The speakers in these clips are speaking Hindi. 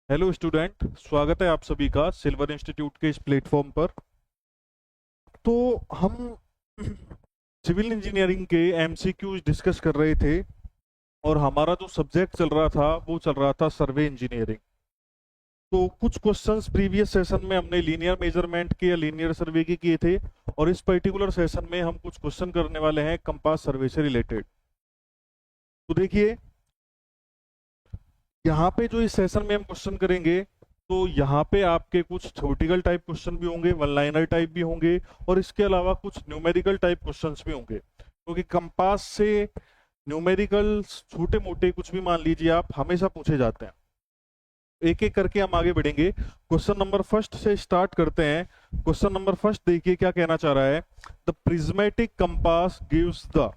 हेलो स्टूडेंट, स्वागत है आप सभी का सिल्वर इंस्टीट्यूट के इस प्लेटफॉर्म पर। तो हम सिविल इंजीनियरिंग के एमसीक्यूज डिस्कस कर रहे थे और हमारा जो सब्जेक्ट चल रहा था वो चल रहा था सर्वे इंजीनियरिंग। तो कुछ क्वेश्चंस प्रीवियस सेशन में हमने लीनियर मेजरमेंट के या लीनियर सर्वे के किए थे और इस पर्टिकुलर सेशन में हम कुछ क्वेश्चन करने वाले हैं कंपास सर्वे से रिलेटेड। तो देखिए, यहाँ पे जो इस सेशन में हम क्वेश्चन करेंगे तो यहाँ पे आपके कुछ थ्योरेटिकल टाइप क्वेश्चन भी होंगे, वन लाइनर टाइप भी होंगे और इसके अलावा कुछ न्यूमेरिकल टाइप क्वेश्चंस भी होंगे, क्योंकि कंपास से न्यूमेरिकल छोटे मोटे कुछ भी मान लीजिए आप हमेशा पूछे जाते हैं। एक एक करके हम आगे बढ़ेंगे। क्वेश्चन नंबर फर्स्ट से स्टार्ट करते हैं। क्वेश्चन नंबर फर्स्ट देखिए क्या कहना चाह रहा है। The prismatic compass gives the.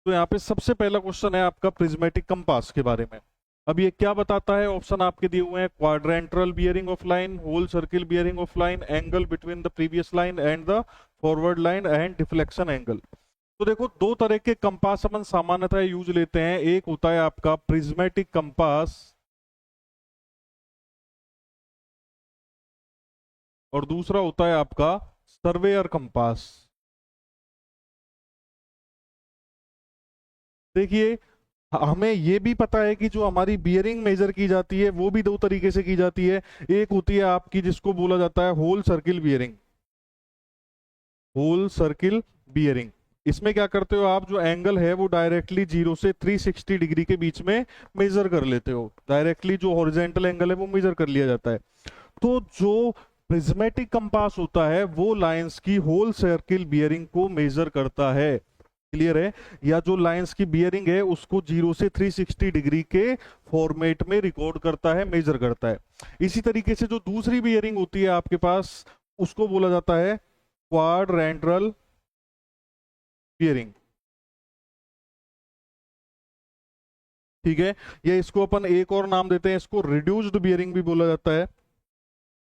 तो यहाँ पे सबसे पहला क्वेश्चन है आपका प्रिज्मेटिक कंपास के बारे में। अब ये क्या बताता है? ऑप्शन आपके दिए हुए हैं, quadrantal bearing of line, whole circle bearing of line, angle between the previous line and the forward line and deflection angle. तो देखो, दो तरह के कंपास अपन सामान्यतः यूज लेते हैं। एक होता है आपका प्रिज्मेटिक कंपास और दूसरा होता है आपका सर्वेयर कंपास। देखिए, हमें ये भी पता है कि जो हमारी बियरिंग मेजर की जाती है वो भी दो तरीके से की जाती है। एक होती है आपकी जिसको बोला जाता है whole circle bearing. Whole circle bearing, इसमें क्या करते हो आप, जो एंगल है वो डायरेक्टली 0 से 360 डिग्री के बीच में मेजर कर लेते हो। डायरेक्टली जो हॉरिजेंटल एंगल है वो मेजर कर लिया जाता है। तो जो प्रिज्मेटिक कंपास होता है वो लाइंस की होल सर्किल बियरिंग को मेजर करता है। क्लियर है? या जो लाइंस की बियरिंग है उसको 0 से 360 डिग्री के फॉर्मेट में रिकॉर्ड करता है, मेजर करता है। इसी तरीके से जो दूसरी बियरिंग होती है आपके पास उसको बोला जाता है क्वाड्रेंट्रल बियरिंग। ठीक है, या इसको अपन एक और नाम देते हैं, इसको रिड्यूस्ड बियरिंग भी बोला जाता है।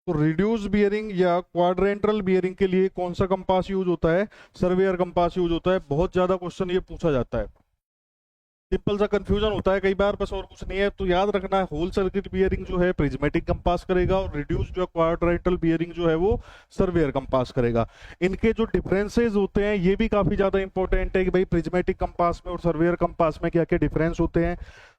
तो रिड्यूस्ड बियरिंग या क्वाड्रेंट्रल बियरिंग के लिए कौन सा कंपास यूज होता है? सर्वेयर कंपास यूज होता है। बहुत ज्यादा क्वेश्चन ये पूछा जाता है। सिंपल सा कंफ्यूजन होता है कई बार, बस और कुछ नहीं है। तो याद रखना है, होल सर्किट बियरिंग जो है प्रिज्मेटिक कंपास करेगा और रिड्यूस जो क्वाड्रेंटल बियरिंग जो है वो सर्वेयर कंपास करेगा। इनके जो डिफरेंसेस होते हैं ये भी काफी ज्यादा इंपॉर्टेंट है कि भाई प्रिज्मेटिक कंपास में और सर्वेयर कंपास में क्या क्या डिफरेंस होते हैं।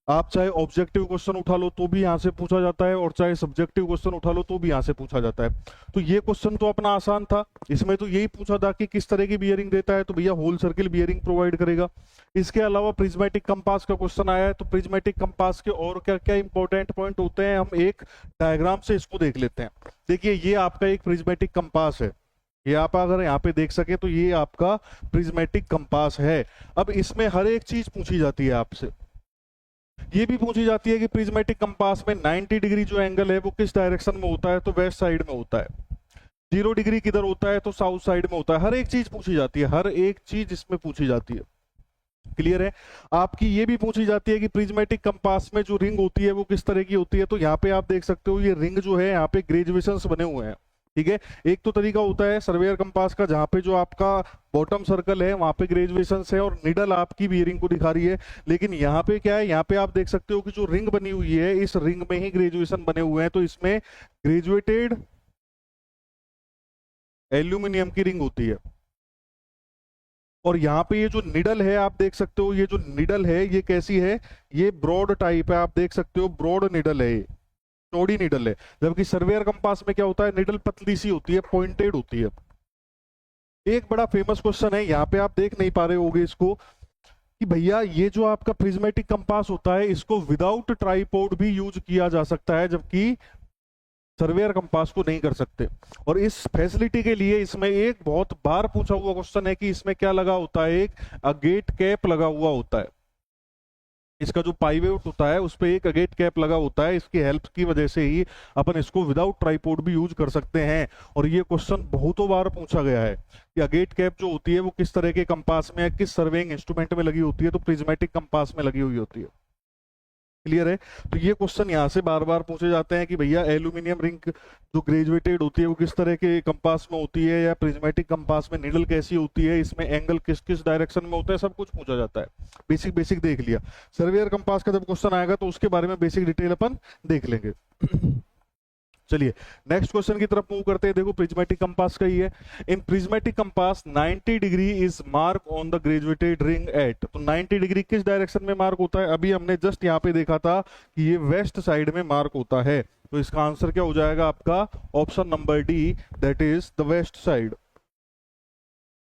आप चाहे ऑब्जेक्टिव क्वेश्चन उठा लो तो भी यहाँ से पूछा जाता है और चाहे सब्जेक्टिव क्वेश्चन उठा लो तो भी यहाँ से पूछा जाता है। तो ये क्वेश्चन तो अपना आसान था, इसमें तो यही पूछा था कि किस तरह की बियरिंग देता है, तो भैया होल सर्किल बियरिंग प्रोवाइड करेगा। इसके अलावा प्रिज्मेटिक कंपास का क्वेश्चन आया है, तो प्रिज्मेटिक कंपास के और क्या क्या इंपॉर्टेंट पॉइंट होते हैं हम एक डायग्राम से इसको देख लेते हैं। देखिए, ये आपका एक प्रिज्मेटिक कंपास है। ये आप अगर यहाँ पे देख सके तो ये आपका प्रिज्मेटिक कंपास है। अब इसमें हर एक चीज पूछी जाती है आपसे। ये भी पूछी जाती है कि प्रिज्मेटिक कंपास में 90 डिग्री जो एंगल है वो किस डायरेक्शन में होता है, तो वेस्ट साइड में होता है। 0 डिग्री किधर होता है, तो साउथ साइड में होता है। हर एक चीज पूछी जाती है, हर एक चीज इसमें पूछी जाती है। क्लियर है? आपकी ये भी पूछी जाती है कि प्रिज्मेटिक कंपास में जो रिंग होती है वो किस तरह की होती है। तो यहाँ पे आप देख सकते हो ये रिंग जो है यहाँ पे ग्रेजुएशंस बने हुए हैं। ठीक है, एक तो तरीका होता है सर्वेयर कंपास का जहाँ पे जो आपका बॉटम सर्कल है वहां पे ग्रेजुएशंस है और निडल आपकी बियरिंग को दिखा रही है। लेकिन यहाँ पे क्या है, यहाँ पे आप देख सकते हो कि जो रिंग बनी हुई है इस रिंग में ही ग्रेजुएशन बने हुए हैं। तो इसमें ग्रेजुएटेड एल्यूमिनियम की रिंग होती है। और यहाँ पे ये जो निडल है आप देख सकते हो, ये जो निडल है ये कैसी है, ये ब्रॉड टाइप है। आप देख सकते हो ब्रॉड निडल है, ये चौड़ी निडल है। जबकि सर्वेयर कंपास में क्या होता है, निडल पतली सी होती है, पॉइंटेड होती है। एक बड़ा फेमस क्वेश्चन है, यहाँ पे आप देख नहीं पा रहे होगे इसको, कि भैया ये जो आपका प्रिज्मेटिक कंपास होता है इसको विदाउट ट्राइपॉड भी यूज किया जा सकता है, जबकि सर्वेयर कंपास को नहीं कर सकते। और इस फैसिलिटी के लिए इसमें एक बहुत बार पूछा हुआ क्वेश्चन है कि इसमें क्या लगा होता है, एक अगेट कैप लगा हुआ होता है। इसका जो पाइवोट होता है उस पर एक अगेट कैप लगा होता है। इसकी हेल्प की वजह से ही अपन इसको विदाउट ट्राइपॉड भी यूज कर सकते हैं। और ये क्वेश्चन बहुतों बार पूछा गया है कि अगेट कैप जो होती है वो किस तरह के कंपास में या किस सर्वेइंग इंस्ट्रूमेंट में लगी होती है, तो प्रिज्मेटिक कंपास में लगी हुई होती है। क्लियर है? तो ये क्वेश्चन यहाँ से बार बार पूछे जाते हैं कि भैया एल्यूमिनियम रिंग जो ग्रेजुएटेड होती है वो किस तरह के कंपास में होती है, या प्रिज्मेटिक कंपास में निडल कैसी होती है, इसमें एंगल किस किस डायरेक्शन में होता है, सब कुछ पूछा जाता है। बेसिक बेसिक देख लिया। सर्वेयर कंपास का जब क्वेश्चन आएगा तो उसके बारे में बेसिक डिटेल अपन देख लेंगे। चलिए नेक्स्ट क्वेश्चन की तरफ मूव करते हैं। देखो प्रिज्मेटिक कंपास का ही है। इन prismatic compass 90 degree is mark on the graduated ring at. तो 90 डिग्री किस डायरेक्शन में मार्क होता है? अभी हमने जस्ट यहाँ पे देखा था कि ये वेस्ट साइड में मार्क होता है। तो इसका आंसर क्या हो जाएगा आपका? Option number D, that is the west side.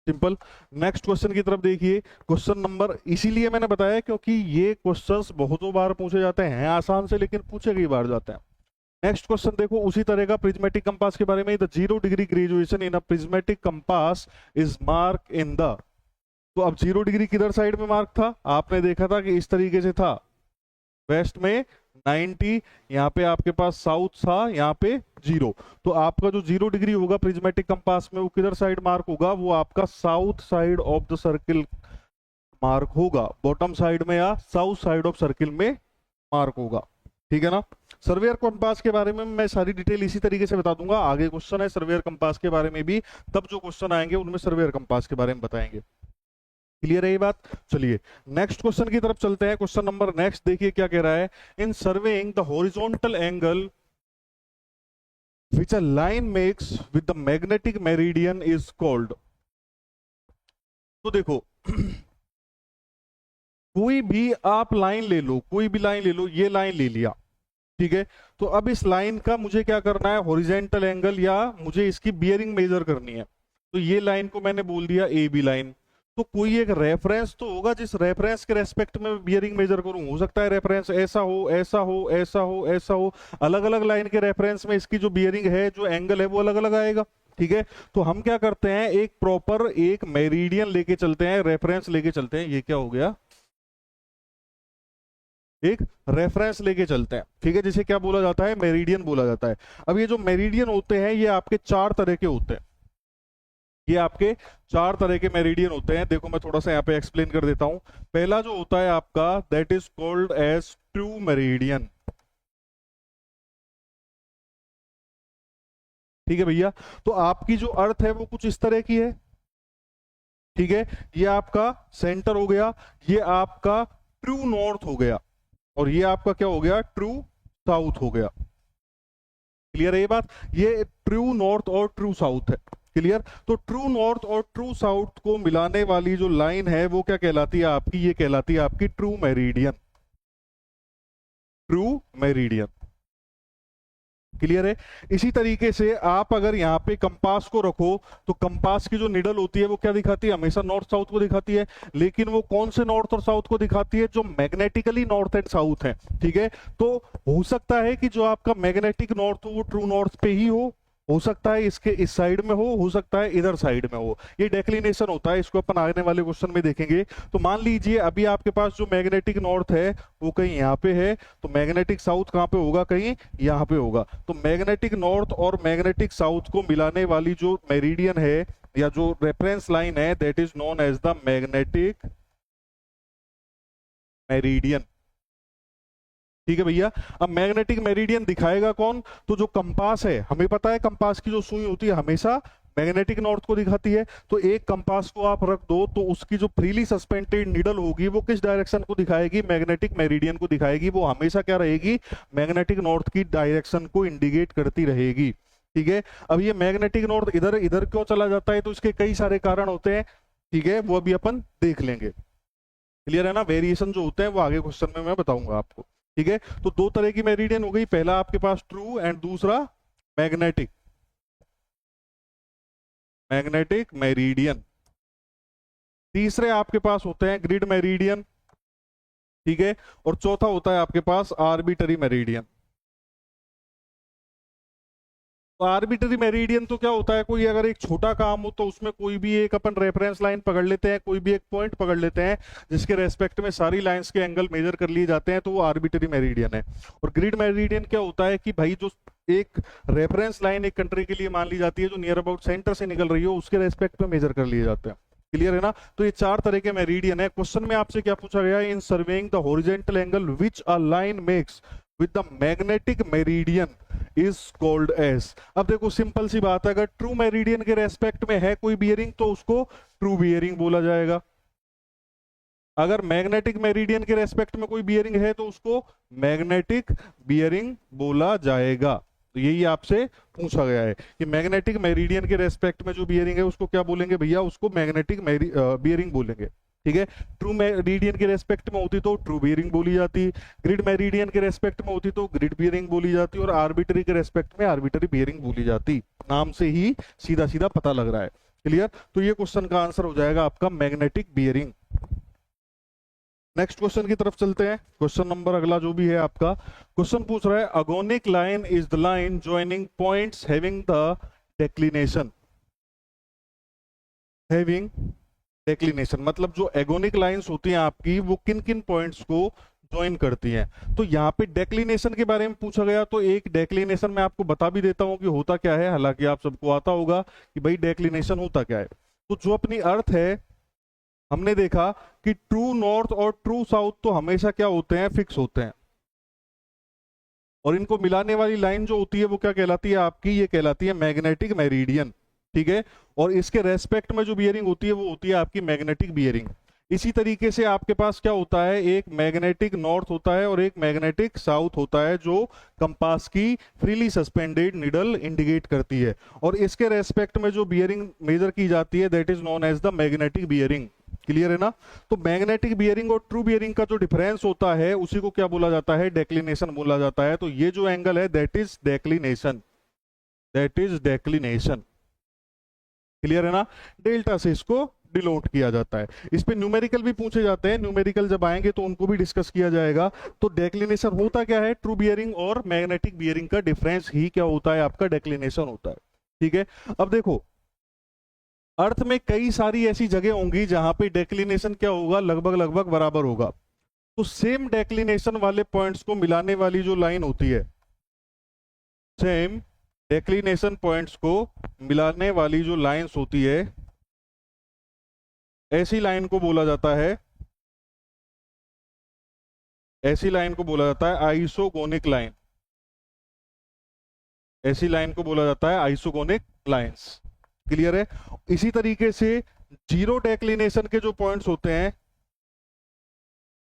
Simple. Next question की तरफ देखिए। क्वेश्चन नंबर, इसीलिए मैंने बताया क्योंकि ये क्वेश्चंस बहुतों बार पूछे जाते हैं आसान से, लेकिन पूछे कई बार जाते हैं। नेक्स्ट क्वेश्चन देखो उसी तरह का, प्रिज्मेटिक कंपास के बारे में। The 0 degree graduation in a prismatic compass is mark in the. तो अब 0 डिग्री किधर साइड में मार्क था? आपने देखा था कि इस तरीके से था, वेस्ट में 90, यहाँ पे आपके पास साउथ था, यहाँ पे 0। तो आपका जो 0 डिग्री होगा प्रिज्मेटिक कंपास में वो किधर साइड मार्क होगा? वो आपका south side of the circle mark होगा, बॉटम साइड में या साउथ साइड ऑफ सर्किल में मार्क होगा। ठीक है ना? सर्वेयर कंपास के बारे में मैं सारी डिटेल इसी तरीके से बता दूंगा। आगे क्वेश्चन है सर्वेयर कंपास के बारे में भी, तब जो क्वेश्चन आएंगे उनमें सर्वेयर कंपास के बारे में बताएंगे। क्लियर है ये बात? चलिए नेक्स्ट क्वेश्चन की तरफ चलते हैं। क्वेश्चन नंबर नेक्स्ट देखिए क्या कह रहा है। In surveying the horizontal angle which a line makes with the magnetic meridian is called। तो देखो कोई भी आप लाइन ले लो, कोई भी लाइन ले लो, ये लाइन ले लिया, ठीक है? तो अब इस लाइन का मुझे क्या करना है? हॉरिजॉन्टल एंगल, या मुझे इसकी बियरिंग मेजर करनी है। तो ये लाइन को मैंने बोल दिया ए बी लाइन। तो कोई एक रेफरेंस तो होगा जिस रेफरेंस के रेस्पेक्ट में बियरिंग मेजर करूं। हो सकता है रेफरेंस ऐसा हो, ऐसा हो, ऐसा हो, ऐसा हो। अलग अलग लाइन के रेफरेंस में इसकी जो बियरिंग है, जो एंगल है, वो अलग अलग आएगा। ठीक है? तो हम क्या करते हैं, एक प्रॉपर एक मेरिडियन लेके चलते हैं, रेफरेंस लेके चलते हैं। ये क्या हो गया? एक रेफरेंस लेके चलते हैं। ठीक है? जिसे क्या बोला जाता है? मेरिडियन बोला जाता है। अब ये जो मेरिडियन होते हैं ये आपके 4 तरह के होते हैं। ये आपके 4 तरह के मेरिडियन होते हैं। देखो मैं थोड़ा सा यहाँ पे एक्सप्लेन कर देता हूं। पहला जो होता है आपका, that is called as true meridian. ठीक है भैया? तो आपकी जो अर्थ है वो कुछ इस तरह की है। ठीक है? ये आपका सेंटर हो गया, ये आपका ट्रू नॉर्थ हो गया, और ये आपका क्या हो गया? ट्रू साउथ हो गया। क्लियर है ये बात? ये ट्रू नॉर्थ और ट्रू साउथ है। क्लियर? तो ट्रू नॉर्थ और ट्रू साउथ को मिलाने वाली जो लाइन है वो क्या कहलाती है आपकी? ये कहलाती है आपकी true meridian. True meridian. Clear है? इसी तरीके से आप अगर यहाँ पे कंपास को रखो तो कंपास की जो निडल होती है वो क्या दिखाती है? हमेशा नॉर्थ साउथ को दिखाती है। लेकिन वो कौन से नॉर्थ और साउथ को दिखाती है? जो मैग्नेटिकली नॉर्थ एंड साउथ है। ठीक है? तो हो सकता है कि जो आपका मैग्नेटिक नॉर्थ हो वो ट्रू नॉर्थ पे ही हो सकता है इसके इस साइड में हो सकता है इधर साइड में हो। ये डेक्लिनेशन होता है, इसको अपन आने वाले क्वेश्चन में देखेंगे। तो मान लीजिए अभी आपके पास जो मैग्नेटिक नॉर्थ है वो कहीं यहाँ पे है, तो मैग्नेटिक साउथ कहाँ पे होगा? कहीं यहाँ पे होगा। तो मैग्नेटिक नॉर्थ और मैग्नेटिक साउथ को मिलाने वाली जो मेरिडियन है या जो रेफरेंस लाइन है, that is known as the magnetic meridian. ठीक है भैया? अब मैग्नेटिक मेरिडियन दिखाएगा कौन? तो जो कंपास है, हमें पता है कंपास की जो सुई होती है हमेशा मैग्नेटिक नॉर्थ को दिखाती है। तो एक कंपास को आप रख दो तो उसकी जो फ्रीली सस्पेंडेड निडल होगी वो किस डायरेक्शन को दिखाएगी? मैग्नेटिक मेरिडियन को दिखाएगी। वो हमेशा क्या रहेगी? मैग्नेटिक नॉर्थ की डायरेक्शन को इंडिकेट करती रहेगी। ठीक है? अब ये मैग्नेटिक नॉर्थ इधर इधर क्यों चला जाता है? तो इसके कई सारे कारण होते हैं। ठीक है? वो अभी अपन देख लेंगे। क्लियर है ना? वेरिएशन जो होते हैं वो आगे क्वेश्चन में मैं बताऊंगा आपको। ठीक है? तो 2 तरह की मेरिडियन हो गई। पहला आपके पास ट्रू एंड दूसरा मैग्नेटिक। Magnetic meridian. तीसरे आपके पास होते हैं ग्रिड मेरिडियन। ठीक है? और चौथा होता है आपके पास आर्बिटरी मेरिडियन। तो आर्बिटरी मेरिडियन तो क्या होता है? कोई अगर एक छोटा काम हो तो उसमें कोई भी एक अपन रेफरेंस लाइन पकड़ लेते हैं, कोई भी एक पॉइंट पकड़ लेते हैं जिसके रेस्पेक्ट में सारी लाइंस के एंगल मेजर कर लिए जाते हैं, तो वो आर्बिटरी मेरिडियन है। और ग्रिड मेरिडियन क्या होता है कि भाई जो एक रेफरेंस लाइन एक कंट्री के लिए मान ली जाती है जो नियर अबाउट सेंटर से निकल रही हो, उसके रेस्पेक्ट में मेजर कर लिए जाते हैं। क्लियर है ना। तो ये 4 तरह के मेरिडियन है। क्वेश्चन में आपसे क्या पूछा गया है, in surveying the horizontal angle which a line makes with the magnetic meridian is called as. अब देखो सिंपल सी बात है, अगर ट्रू मेरिडियन के रेस्पेक्ट में है कोई बियरिंग तो उसको ट्रू बियरिंग बोला जाएगा, अगर मैग्नेटिक मेरिडियन के रेस्पेक्ट में कोई बियरिंग है तो उसको मैग्नेटिक बियरिंग बोला जाएगा। तो यही आपसे पूछा गया है कि मैग्नेटिक मेरिडियन के रेस्पेक्ट में जो बियरिंग है उसको क्या बोलेंगे भैया, उसको मैग्नेटिक बियरिंग बोलेंगे। ठीक है, ट्रू मेरिडियन के रेस्पेक्ट में होती तो ट्रू बियरिंग बोली जाती, ग्रिड मेरिडियन के रेस्पेक्ट में होती तो ग्रिड बियरिंग बोली जाती, और आर्बिटरी के रेस्पेक्ट में आर्बिटरी बियरिंग बोली जाती। नाम से ही सीधा सीधा पता लग रहा है। क्लियर, तो ये क्वेश्चन का आंसर हो जाएगा आपका मैग्नेटिक बियरिंग। नेक्स्ट क्वेश्चन की तरफ चलते हैं। क्वेश्चन नंबर अगला जो भी है आपका, क्वेश्चन पूछ रहा है agonic line is the line joining points having the declination. Having declination मतलब जो एगोनिक लाइंस होती हैं आपकी वो किन किन पॉइंट्स को ज्वाइन करती हैं। तो यहाँ पे डेक्लिनेशन के बारे में पूछा गया, तो एक डेक्लिनेशन मैं आपको बता भी देता हूं कि होता क्या है, हालांकि आप सबको आता होगा कि भाई डेक्लिनेशन होता क्या है। तो जो अपनी अर्थ है, हमने देखा कि ट्रू नॉर्थ और ट्रू साउथ तो हमेशा क्या होते हैं, फिक्स होते हैं, और इनको मिलाने वाली लाइन जो होती है वो क्या कहलाती है आपकी, ये कहलाती है मैग्नेटिक मेरिडियन। ठीक है, और इसके रेस्पेक्ट में जो बियरिंग होती है वो होती है आपकी मैग्नेटिक बियरिंग। इसी तरीके से आपके पास क्या होता है, एक मैग्नेटिक नॉर्थ होता है और एक मैग्नेटिक साउथ होता है जो कंपास की फ्रीली सस्पेंडेड निडल इंडिकेट करती है, और इसके रेस्पेक्ट में जो बियरिंग मेजर की जाती है that is known as the magnetic bearing. Clear है ना। तो मैग्नेटिक बियरिंग और ट्रू बियरिंग का जो डिफरेंस होता है उसी को क्या बोला जाता है, डेक्लिनेशन बोला जाता है। तो ये जो एंगल है that is declination, that is declination. Clear है ना, डेल्टा से इसको डिनोट किया जाता है। इस पे न्यूमेरिकल भी पूछे जाते हैं, न्यूमेरिकल जब आएंगे तो उनको भी डिस्कस किया जाएगा। तो डेक्लिनेशन होता क्या है, ट्रू बियरिंग और मैग्नेटिक बियरिंग का डिफरेंस ही क्या होता है, आपका डेक्लिनेशन होता है। ठीक है, अब देखो अर्थ में कई सारी ऐसी जगह होंगी जहां पे डेक्लिनेशन क्या होगा, लगभग लगभग बराबर होगा। तो सेम डेक्लिनेशन वाले पॉइंट्स को मिलाने वाली जो लाइन होती है, सेम डेक्लिनेशन पॉइंट्स को मिलाने वाली जो लाइंस होती है, ऐसी लाइन को बोला जाता है, ऐसी लाइन को बोला जाता है आइसोगोनिक लाइन। ऐसी लाइन को बोला जाता है आइसोगोनिक लाइंस। क्लियर है। इसी तरीके से जीरो डेक्लिनेशन के जो पॉइंट्स होते हैं,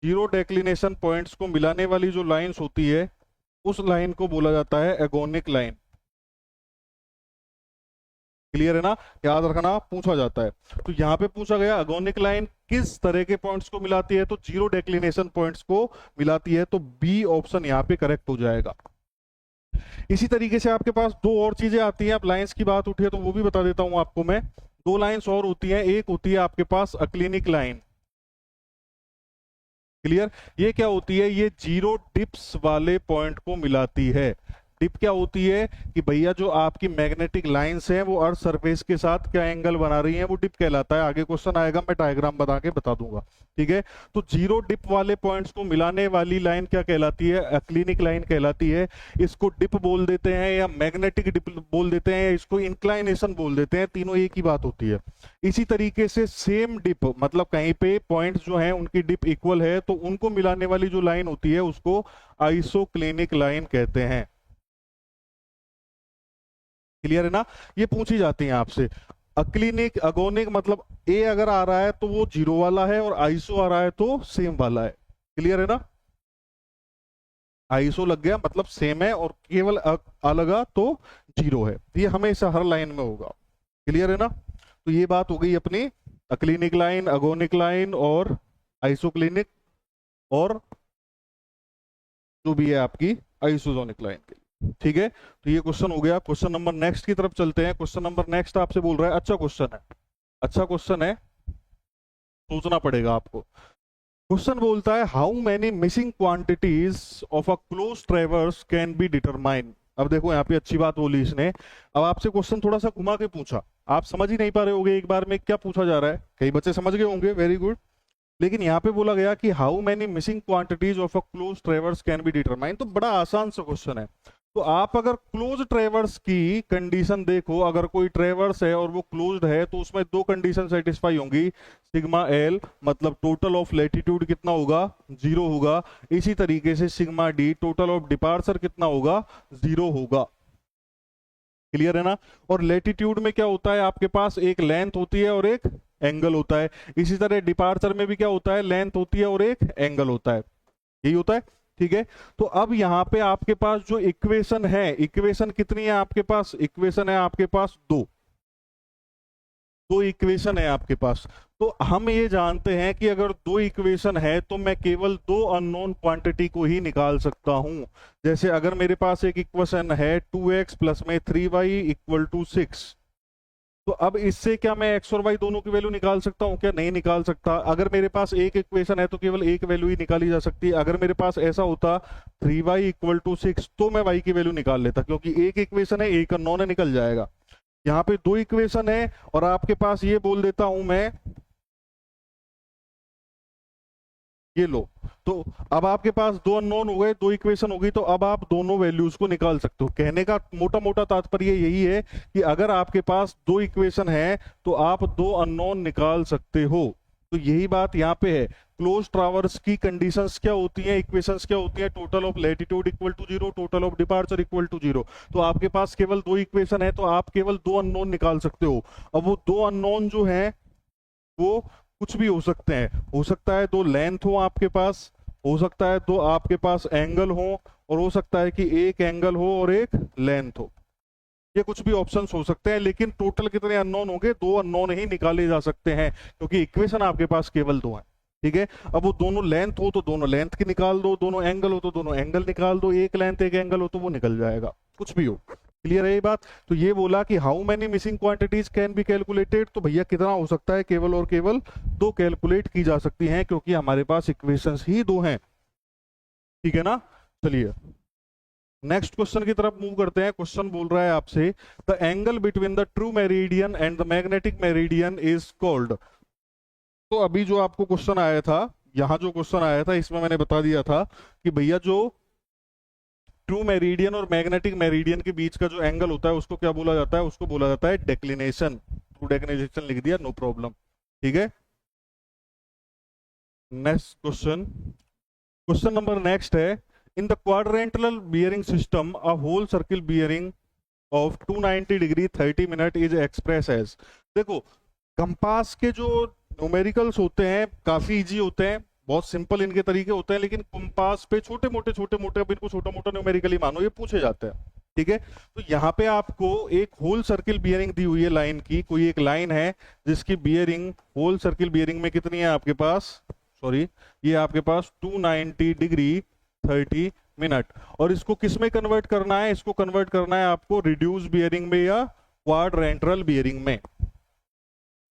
जीरो डेक्लिनेशन पॉइंट्स को मिलाने वाली जो लाइंस होती है उस लाइन को बोला जाता है एगोनिक लाइन। क्लियर है ना, याद रखना, पूछा जाता है। तो यहां पे पूछा गया अगोनिक लाइन किस तरह के पॉइंट्स को मिलाती है, तो जीरो डेक्लिनेशन पॉइंट्स को मिलाती है। तो बी ऑप्शन यहां पे करेक्ट हो जाएगा। इसी तरीके से आपके पास दो और चीजें आती हैं, अब लाइंस की बात उठी है तो वो भी बता देता हूं आपको मैं। दो लाइंस और होती हैं, एक होती है आपके पास अक्लिनिक लाइन। क्लियर, ये क्या होती है, ये जीरो डिप्स वाले पॉइंट को मिलाती है। डिप क्या होती है कि भैया जो आपकी मैग्नेटिक लाइंस हैं वो अर्थ सरफेस के साथ क्या एंगल बना रही हैं, वो डिप कहलाता है। आगे क्वेश्चन आएगा, मैं डायग्राम बना के बता दूंगा। ठीक है, तो जीरो डिप वाले पॉइंट्स को मिलाने वाली लाइन क्या कहलाती है, अक्लिनिक लाइन कहलाती है। इसको डिप बोल देते हैं या मैग्नेटिक डिप बोल देते हैं या इसको इंक्लाइनेशन बोल देते हैं, तीनों एक ही बात होती है। इसी तरीके से सेम डिप मतलब कहीं पे पॉइंट्स जो हैं उनकी डिप इक्वल है तो उनको मिलाने वाली जो लाइन होती है उसको आइसोक्लिनिक लाइन कहते हैं। क्लियर है ना, ये पूछी जाती है आपसे। अक्लिनिक अगोनिक मतलब ए अगर आ रहा है तो वो जीरो वाला है और आइसो आ रहा है तो सेम वाला है। क्लियर है ना, आइसो लग गया मतलब सेम है और केवल अलग तो जीरो है। ये हमेशा हर लाइन में होगा। क्लियर है ना, तो ये बात हो गई अपनी अक्लिनिक लाइन, अगोनिक लाइन और आइसोक्लिनिक और जो भी है आपकी आइसोजोनिक लाइन के लिए। ठीक है, तो ये क्वेश्चन हो गया। क्वेश्चन नंबर नेक्स्ट की तरफ चलते हैं। क्वेश्चन नंबर नेक्स्ट आपसे बोल रहा है, अच्छा क्वेश्चन है, अच्छा क्वेश्चन है, सोचना पड़ेगा आपको। क्वेश्चन बोलता है how many missing quantities of a close ट्रेवर्स can be determine. अब देखो यहाँ पे अच्छी बात बोली इसने। अब आपसे क्वेश्चन थोड़ा सा घुमा के पूछा, आप समझ ही नहीं पा रहे होंगे एक बार में क्या पूछा जा रहा है। कई बच्चे समझ गए होंगे, वेरी गुड। लेकिन यहाँ पे बोला गया कि how many missing quantities of a close ट्रेवर्स can be determine. तो बड़ा आसान सा क्वेश्चन है। तो आप अगर क्लोज ट्रेवर्स की कंडीशन देखो, अगर कोई ट्रेवर्स है और वो क्लोज्ड है तो उसमें दो कंडीशन सेटिस्फाई होंगी, सिग्मा एल मतलब टोटल ऑफ लैटिट्यूड कितना होगा, 0 होगा। इसी तरीके से sigma D total of departure कितना होगा, 0 होगा। क्लियर है ना। और लैटिट्यूड में क्या होता है, आपके पास एक लेंथ होती है और एक एंगल होता है। इसी तरह डिपार्चर में भी क्या होता है, लेंथ होती है और एक एंगल होता है, यही होता है। ठीक है, तो अब यहां पे आपके पास जो इक्वेशन है, इक्वेशन कितनी है आपके पास, इक्वेशन है आपके पास दो इक्वेशन है आपके पास। तो हम ये जानते हैं कि अगर दो इक्वेशन है तो मैं केवल दो अननोन क्वांटिटी को ही निकाल सकता हूं। जैसे अगर मेरे पास एक इक्वेशन है 2x प्लस में 3y इक्वल टू 6, तो अब इससे क्या मैं x और y दोनों की वैल्यू निकाल सकता हूं क्या, नहीं निकाल सकता। अगर मेरे पास एक इक्वेशन है तो केवल एक वैल्यू ही निकाली जा सकती है। अगर मेरे पास ऐसा होता 3y इक्वल टू 6 तो मैं y की वैल्यू निकाल लेता, क्योंकि एक इक्वेशन है, एक अननोन है, निकल जाएगा। यहाँ पे दो इक्वेशन है और आपके पास ये बोल देता हूं मैं, ये लो। तो अब आपके पास दो अननोन हो गए, दो इक्वेशन हो गई, तो अब आप दोनों वैल्यूज को निकाल सकते हो। कहने का मोटा मोटा तात्पर्य यही है कि अगर आपके पास दो इक्वेशन है तो आप दो अननोन निकाल सकते हो। तो यही बात यहाँ पे है। क्लोज ट्रावर्स की कंडीशंस क्या होती हैं, इक्वेशंस क्या होती हैं, total of latitude equal to 0, total of departure equal to 0। तो आपके पास केवल दो इक्वेशन है तो आप केवल दो अननोन निकाल सकते हो। अब वो दो अननोन जो हैं वो कुछ भी हो सकते हैं। हो सकता है दो लेंथ हो आपके पास, हो सकता है दो आपके पास एंगल हो, और हो सकता है कि एक एंगल हो और एक लेंथ हो। ये कुछ भी ऑप्शंस हो सकते हैं, लेकिन टोटल कितने अननोन होंगे, दो अननोन ही निकाले जा सकते हैं, क्योंकि इक्वेशन आपके पास केवल दो है। ठीक है, अब वो दोनों लेंथ हो तो दोनों लेंथ की निकाल दो, दोनों एंगल हो तो दोनों एंगल निकाल दो, एक लेंथ एक एंगल हो तो वो निकल जाएगा, कुछ भी हो। क्लियर है ये बात। तो ये बोला कि how many missing quantities can be calculated, तो भैया कितना हो सकता है, केवल और केवल दो कैलकुलेट की जा सकती हैं, क्योंकि हमारे पास इक्वेशंस ही दो हैं। ठीक है ना। चलिए नेक्स्ट क्वेश्चन की तरफ मूव करते हैं। क्वेश्चन बोल रहा है आपसे, the angle between the true meridian and the magnetic meridian is called. तो अभी जो आपको क्वेश्चन आया था, यहां जो क्वेश्चन आया था इसमें मैंने बता दिया था कि भैया जो ट्रू मेरिडियन और मैग्नेटिक मेरिडियन के बीच का जो एंगल होता है उसको क्या बोला जाता है, उसको बोला जाता है डेक्लिनेशन। ट्रू डेक्लिनेशन लिख दिया, नो प्रॉब्लम। ठीक है, next question, question number next है, in the quadrantal bearing system a whole circle bearing of 290 degree 30 minute is express as. देखो कंपास के जो न्यूमेरिकल्स होते हैं काफी इजी होते हैं, बहुत सिंपल इनके तरीके होते हैं, लेकिन कंपास पे छोटे मोटे अब इनको छोटा मोटा न्यूमेरिकली मानो ये पूछे जाते हैं। ठीक है, तो यहाँ पे आपको एक होल सर्किल बियरिंग दी हुई है लाइन की, कोई एक लाइन है जिसकी बियरिंग होल सर्किल बियरिंग में कितनी है आपके पास, सॉरी ये आपके पास 290 डिग्री 30 मिनट। और इसको किस में कन्वर्ट करना है, इसको कन्वर्ट करना है आपको रिड्यूस बियरिंग में या क्वाड्रेंटल बियरिंग में।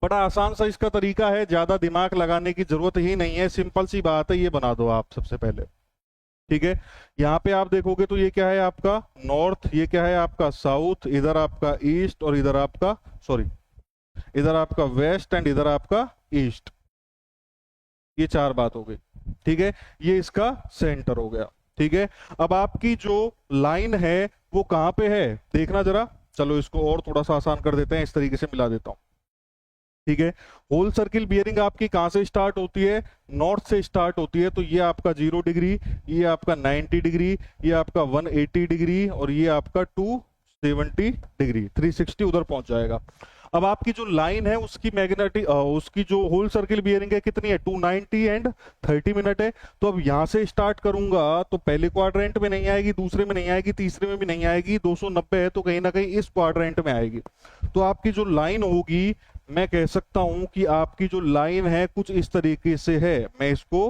बड़ा आसान सा इसका तरीका है, ज्यादा दिमाग लगाने की जरूरत ही नहीं है, सिंपल सी बात है, ये बना दो आप सबसे पहले। ठीक है, यहाँ पे आप देखोगे तो ये क्या है आपका नॉर्थ, ये क्या है आपका साउथ, इधर आपका ईस्ट और इधर आपका सॉरी इधर आपका वेस्ट एंड इधर आपका ईस्ट, ये चार बात हो गई। ठीक है, ये इसका सेंटर हो गया। ठीक है, अब आपकी जो लाइन है वो कहां पे है देखना जरा, चलो इसको और थोड़ा सा आसान कर देते हैं, इस तरीके से मिला देता हूं। ठीक है, होल सर्किल बियरिंग आपकी कहां से स्टार्ट होती है, नॉर्थ से स्टार्ट होती है। तो ये आपका 0 डिग्री, ये आपका 90 डिग्री, ये आपका 180 डिग्री और ये आपका 270 डिग्री, 360 उधर पहुंच जाएगा। अब आपकी जो लाइन है उसकी मैग्नेटिक उसकी जो होल सर्किल बियरिंग है कितनी है, 290 एंड 30 मिनट है। तो अब यहां से स्टार्ट करूंगा तो पहले क्वाड्रेंट में नहीं आएगी, दूसरे में नहीं आएगी, तीसरे में भी नहीं आएगी, 290 है तो कहीं ना कहीं इस क्वाड्रेंट में आएगी। तो आपकी जो लाइन होगी, मैं कह सकता हूं कि आपकी जो लाइन है कुछ इस तरीके से है, मैं इसको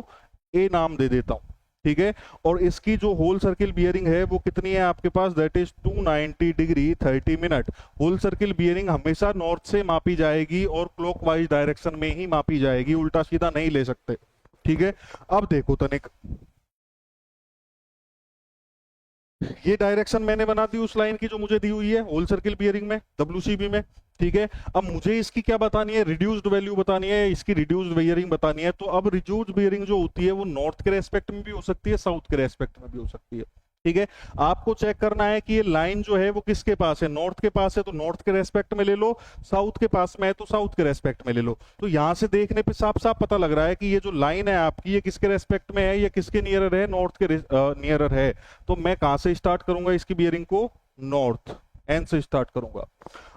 ए नाम दे देता हूं। ठीक है, और इसकी जो होल सर्किल बियरिंग है वो कितनी है आपके पास, that is 290 degree 30 minute. Whole circle bearing हमेशा नॉर्थ से मापी जाएगी और क्लॉकवाइज डायरेक्शन में ही मापी जाएगी, उल्टा सीधा नहीं ले सकते। ठीक है, अब देखो तनिक, ये डायरेक्शन मैंने बना दी उस लाइन की जो मुझे दी हुई है होल सर्किल बियरिंग में, WCB में। ठीक है, अब मुझे इसकी क्या बतानी है, रिड्यूस्ड वैल्यू बतानी है, इसकी रिड्यूस्ड बियरिंग बतानी है। तो अब रिड्यूस्ड बियरिंग जो होती है वो नॉर्थ के रेस्पेक्ट में भी हो सकती है, साउथ के रेस्पेक्ट में भी हो सकती है। ठीक है। आपको चेक करना है कि ये लाइन जो है वो किसके पास है, नॉर्थ के पास है तो नॉर्थ के रेस्पेक्ट में ले लो, साउथ के पास में है तो साउथ के रेस्पेक्ट में ले लो। तो यहां से देखने पे साफ साफ पता लग रहा है कि ये जो लाइन है आपकी ये किसके रेस्पेक्ट में है, ये किसके नियरर है, नॉर्थ के नियरर है। तो मैं कहां से स्टार्ट करूंगा इसकी बियरिंग को, नॉर्थ, एन से स्टार्ट करूंगा।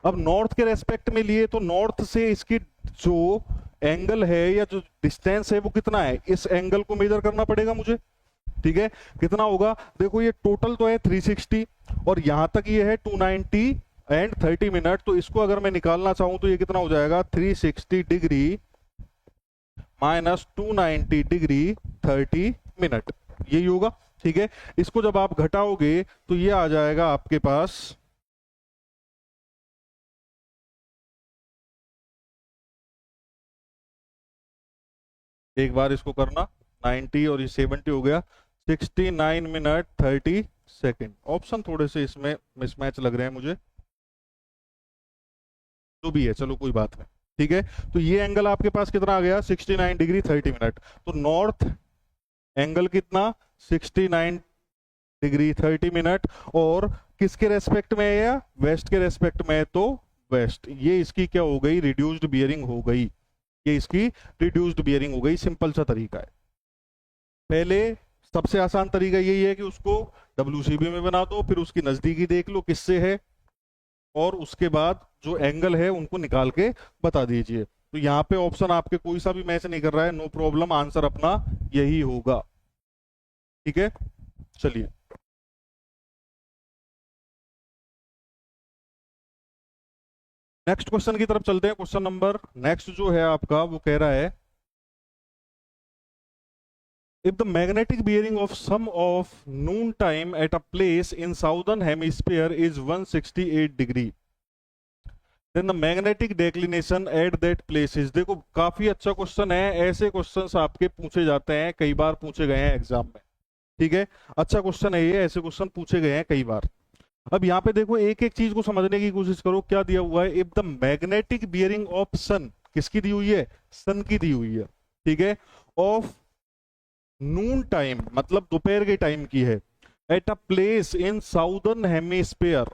अब नॉर्थ के रेस्पेक्ट में लिए तो नॉर्थ से इसकी जो एंगल है या जो डिस्टेंस है वो कितना है, इस एंगल को मेजर करना पड़ेगा मुझे। ठीक है, कितना होगा, देखो ये टोटल तो है 360 और यहां तक ये है 290 एंड 30 मिनट। तो इसको अगर मैं निकालना चाहूं तो ये कितना हो जाएगा, 360 डिग्री माइनस 290 डिग्री 30 मिनट, यही होगा। ठीक है, इसको जब आप घटाओगे तो ये आ जाएगा आपके पास एक बार इसको करना 90 और ये 70 हो गया 69 मिनट 30 सेकेंड। ऑप्शन थोड़े से इसमें मिसमैच लग रहे हैं मुझे, जो भी है चलो कोई बात नहीं। ठीक है, तो ये एंगल आपके पास कितना आ गया, 69 डिग्री 30 मिनट। तो नॉर्थ एंगल कितना, 69 डिग्री 30 मिनट, और किसके रेस्पेक्ट में है, या वेस्ट के रेस्पेक्ट में है तो वेस्ट। ये इसकी क्या हो गई, रिड्यूस्ड बियरिंग हो गई, ये इसकी रिड्यूस्ड बियरिंग हो गई। सिंपल सा तरीका है। पहले सबसे आसान तरीका यही है कि उसको WCB में बना दो, फिर उसकी नजदीकी देख लो किससे है, और उसके बाद जो एंगल है उनको निकाल के बता दीजिए। तो यहाँ पे ऑप्शन आपके कोई सा भी मैच नहीं कर रहा है, नो प्रॉब्लम, आंसर अपना यही होगा। ठीक है, चलिए नेक्स्ट क्वेश्चन की तरफ चलते हैं। क्वेश्चन नंबर नेक्स्ट जो है आपका वो कह रहा है, if the magnetic bearing of some of noon time at a place in southern hemisphere is 168 degree, then the magnetic declination at that place is। देखो काफी अच्छा क्वेश्चन है, ऐसे क्वेश्चंस आपके पूछे जाते हैं, कई बार पूछे गए हैं एग्जाम में। ठीक है, अच्छा क्वेश्चन है ये, ऐसे क्वेश्चन पूछे गए हैं कई बार। अब यहाँ पे देखो एक एक चीज को समझने की कोशिश करो, क्या दिया हुआ है, if the magnetic bearing of sun, किसकी दी हुई है, सन की दी हुई है। ठीक है, ऑफ नून टाइम मतलब दोपहर के टाइम की है, at a place in southern hemisphere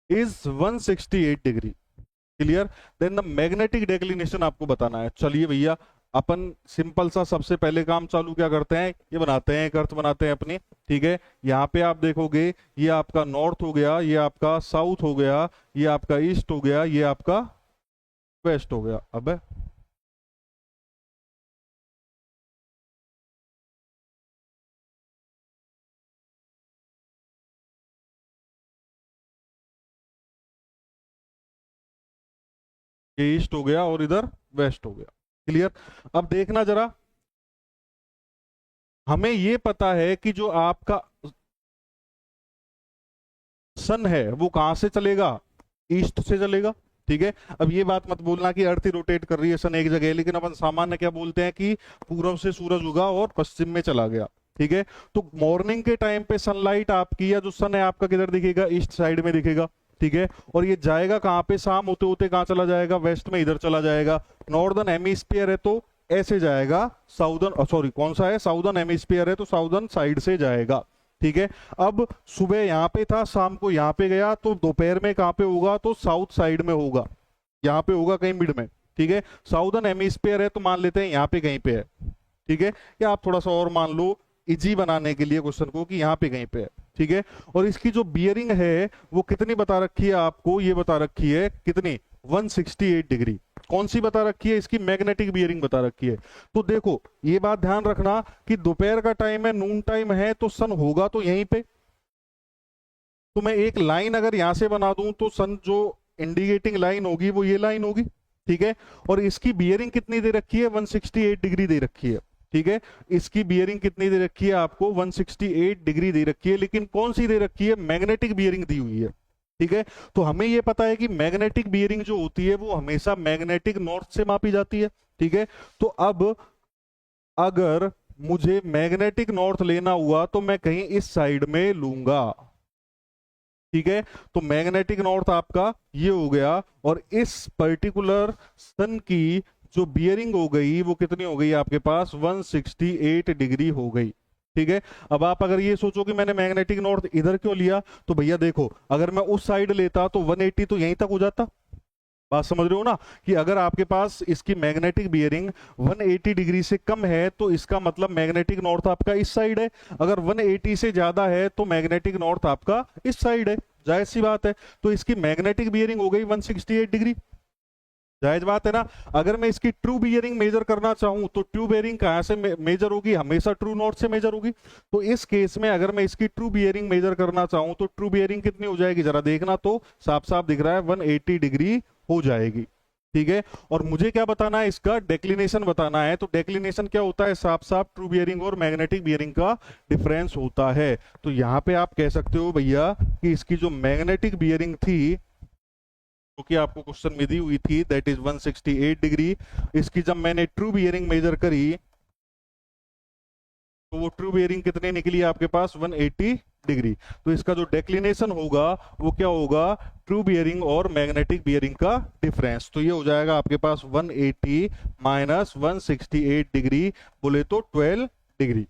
is 168 degree, clear. Then the magnetic declination आपको बताना है। चलिए भैया अपन सिंपल सा सबसे पहले काम चालू क्या करते हैं, ये बनाते हैं, एक अर्थ बनाते हैं अपनी। ठीक है, यहाँ पे आप देखोगे ये आपका नॉर्थ हो गया, ये आपका साउथ हो गया, ये आपका ईस्ट हो गया, ये आपका वेस्ट हो गया। अब ये ईस्ट हो गया और इधर वेस्ट हो गया, क्लियर। अब देखना जरा, हमें ये पता है कि जो आपका सन है वो कहां से चलेगा, ईस्ट से चलेगा। ठीक है, अब ये बात मत बोलना कि अर्थ ही रोटेट कर रही है, सन एक जगह है, लेकिन अपन सामान्य क्या बोलते हैं कि पूरब से सूरज उगा और पश्चिम में चला गया। ठीक है, तो मॉर्निंग के टाइम पे सनलाइट आपकी, या जो सन है आपका किधर दिखेगा, ईस्ट साइड में दिखेगा। ठीक है, और ये जाएगा कहां पे, शाम होते होते कहां चला जाएगा, वेस्ट में, इधर चला जाएगा। नॉर्दर्न हेमिस्फीयर है तो ऐसे जाएगा, साउदर्न सॉरी कौन सा है, साउदर्न हेमिस्फीयर है तो साउदर्न साइड से जाएगा। ठीक है, अब सुबह यहाँ पे था, शाम को यहाँ पे गया, तो दोपहर में कहाँ पे होगा, तो साउथ साइड में होगा, यहाँ पे होगा कहीं मिड में। ठीक है, साउदर्न हेमिस्फीयर है तो मान लेते हैं यहाँ पे कहीं पे है। ठीक है, या आप थोड़ा सा और मान लो इजी बनाने के लिए क्वेश्चन को कि यहाँ पे कहीं पे है। ठीक है, और इसकी जो बियरिंग है वो कितनी बता रखी है आपको, ये बता रखी है कितनी, 168 डिग्री। कौन सी बता रखी है, इसकी मैग्नेटिक बियरिंग बता रखी है। तो देखो ये बात ध्यान रखना कि दोपहर का टाइम है, नून टाइम है, तो सन होगा तो यहीं पे। तो मैं एक लाइन अगर यहां से बना दूं तो सन जो इंडिकेटिंग लाइन होगी वो ये लाइन होगी। ठीक है, और इसकी बियरिंग कितनी दे रखी है, 168 डिग्री दे रखी है। ठीक है, इसकी बियरिंग कितनी दे रखी है आपको, 168 डिग्री दे रखी है, लेकिन कौन सी दे रखी है, मैग्नेटिक बियरिंग दी हुई है। ठीक है, तो हमें यह पता है कि मैग्नेटिक बियरिंग जो होती है वो हमेशा मैग्नेटिक नॉर्थ से मापी जाती है। ठीक है, तो अब अगर मुझे मैग्नेटिक नॉर्थ लेना हुआ तो मैं कहीं इस साइड में लूंगा। ठीक है, तो मैग्नेटिक नॉर्थ आपका ये हो गया, और इस पर्टिकुलर सन की जो बियरिंग हो गई वो कितनी हो गई आपके पास, 168 डिग्री हो गई। ठीक है। अब आप अगर ये सोचो कि मैंने मैग्नेटिक नॉर्थ इधर क्यों लिया, तो भैया देखो, अगर मैं उस साइड लेता तो 180 तो यहीं तक हो जाता। बात समझ रहे हो ना, कि अगर आपके पास इसकी मैग्नेटिक बियरिंग 180 डिग्री से कम है तो इसका मतलब मैग्नेटिक नॉर्थ आपका इस साइड है, अगर 180 से ज्यादा है तो मैग्नेटिक नॉर्थ आपका इस साइड है। जायज सी बात है। तो इसकी मैग्नेटिक बियरिंग हो गई 168 डिग्री। जायज बात है ना। अगर मैं इसकी ट्रू बियरिंग मेजर करना चाहूं तो ट्रू बियरिंग कहां से मेजर होगी, हमेशा ट्रू नॉर्थ से मेजर होगी। तो इस केस में अगर मैं इसकी ट्रू बियरिंग मेजर करना चाहूं तो ट्रू बियरिंग कितनी हो जाएगी, जरा देखना, तो साफ साफ दिख रहा है 180 डिग्री हो जाएगी। ठीक है। और मुझे क्या बताना है, इसका डेक्लिनेशन बताना है। तो डेक्लिनेशन क्या होता है, साफ साफ ट्रू बियरिंग और मैग्नेटिक बियरिंग का डिफरेंस होता है। तो यहां पे आप कह सकते हो भैया कि इसकी जो मैग्नेटिक बियरिंग थी, क्योंकि आपको क्वेश्चन में दी हुई थी, दैट इज 168 डिग्री, इसकी जब मैंने ट्रू बियरिंग मेजर करी तो वो ट्रू बियरिंग कितने निकली आपके पास, 180 डिग्री। तो इसका जो डेक्लिनेशन होगा वो क्या होगा, ट्रू बियरिंग और मैग्नेटिक बियरिंग का डिफरेंस। तो ये हो जाएगा आपके पास 180 माइनस 168 डिग्री, बोले तो 12 डिग्री।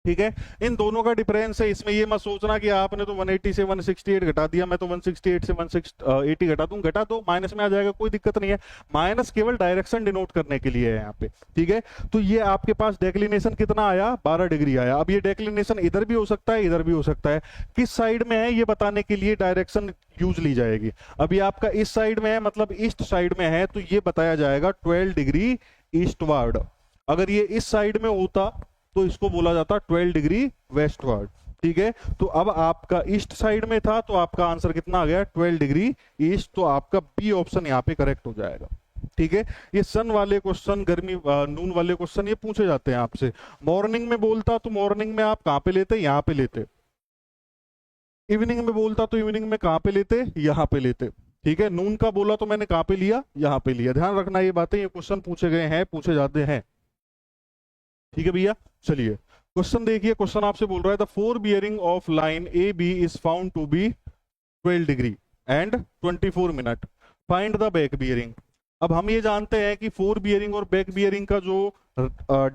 ठीक है। इन दोनों का डिफरेंस है। इसमें ये मत सोचना कि आपने तो 180 से 168 घटा दिया, मैं तो 168 से 180 घटा दूं, घटा दो, माइनस में आ जाएगा, कोई दिक्कत नहीं है। माइनस केवल डायरेक्शन डिनोट करने के लिए है यहाँ पे। ठीक है। तो ये आपके पास डेक्लिनेशन कितना आया, 12 डिग्री आया। अब ये डेक्लिनेशन इधर भी हो सकता है, इधर भी हो सकता है। किस साइड में है ये बताने के लिए डायरेक्शन यूज ली जाएगी। अभी आपका इस साइड में है, मतलब ईस्ट साइड में है, तो ये बताया जाएगा 12 डिग्री ईस्टवर्ड। अगर ये इस साइड में होता तो इसको बोला जाता 12 डिग्री वेस्टवर्ड। ठीक है। तो अब आपका ईस्ट साइड में था तो आपका आंसर कितना आ गया, 12 डिग्री ईस्ट। तो आपका बी ऑप्शन यहाँ पे करेक्ट हो जाएगा। ठीक है। ये सन वाले क्वेश्चन, गर्मी नून वाले क्वेश्चन ये पूछे जाते हैं आपसे। मॉर्निंग में बोलता तो मॉर्निंग में आप कहां पे लेते, यहाँ पे लेते। इवनिंग में बोलता तो इवनिंग में कहां पे लेते, यहाँ पे लेते। ठीक है। नून का बोला तो मैंने कहां पे लिया, यहाँ पे लिया। ध्यान रखना ये बातें, ये क्वेश्चन पूछे गए हैं, पूछे जाते हैं। ठीक है भैया। चलिए क्वेश्चन देखिए। क्वेश्चन आपसे बोल रहा है the fore bearing of line A B is found to be 12 degree and 24 minute, find the back bearing. अब हम ये जानते हैं कि फोर बियरिंग और बैक बियरिंग का जो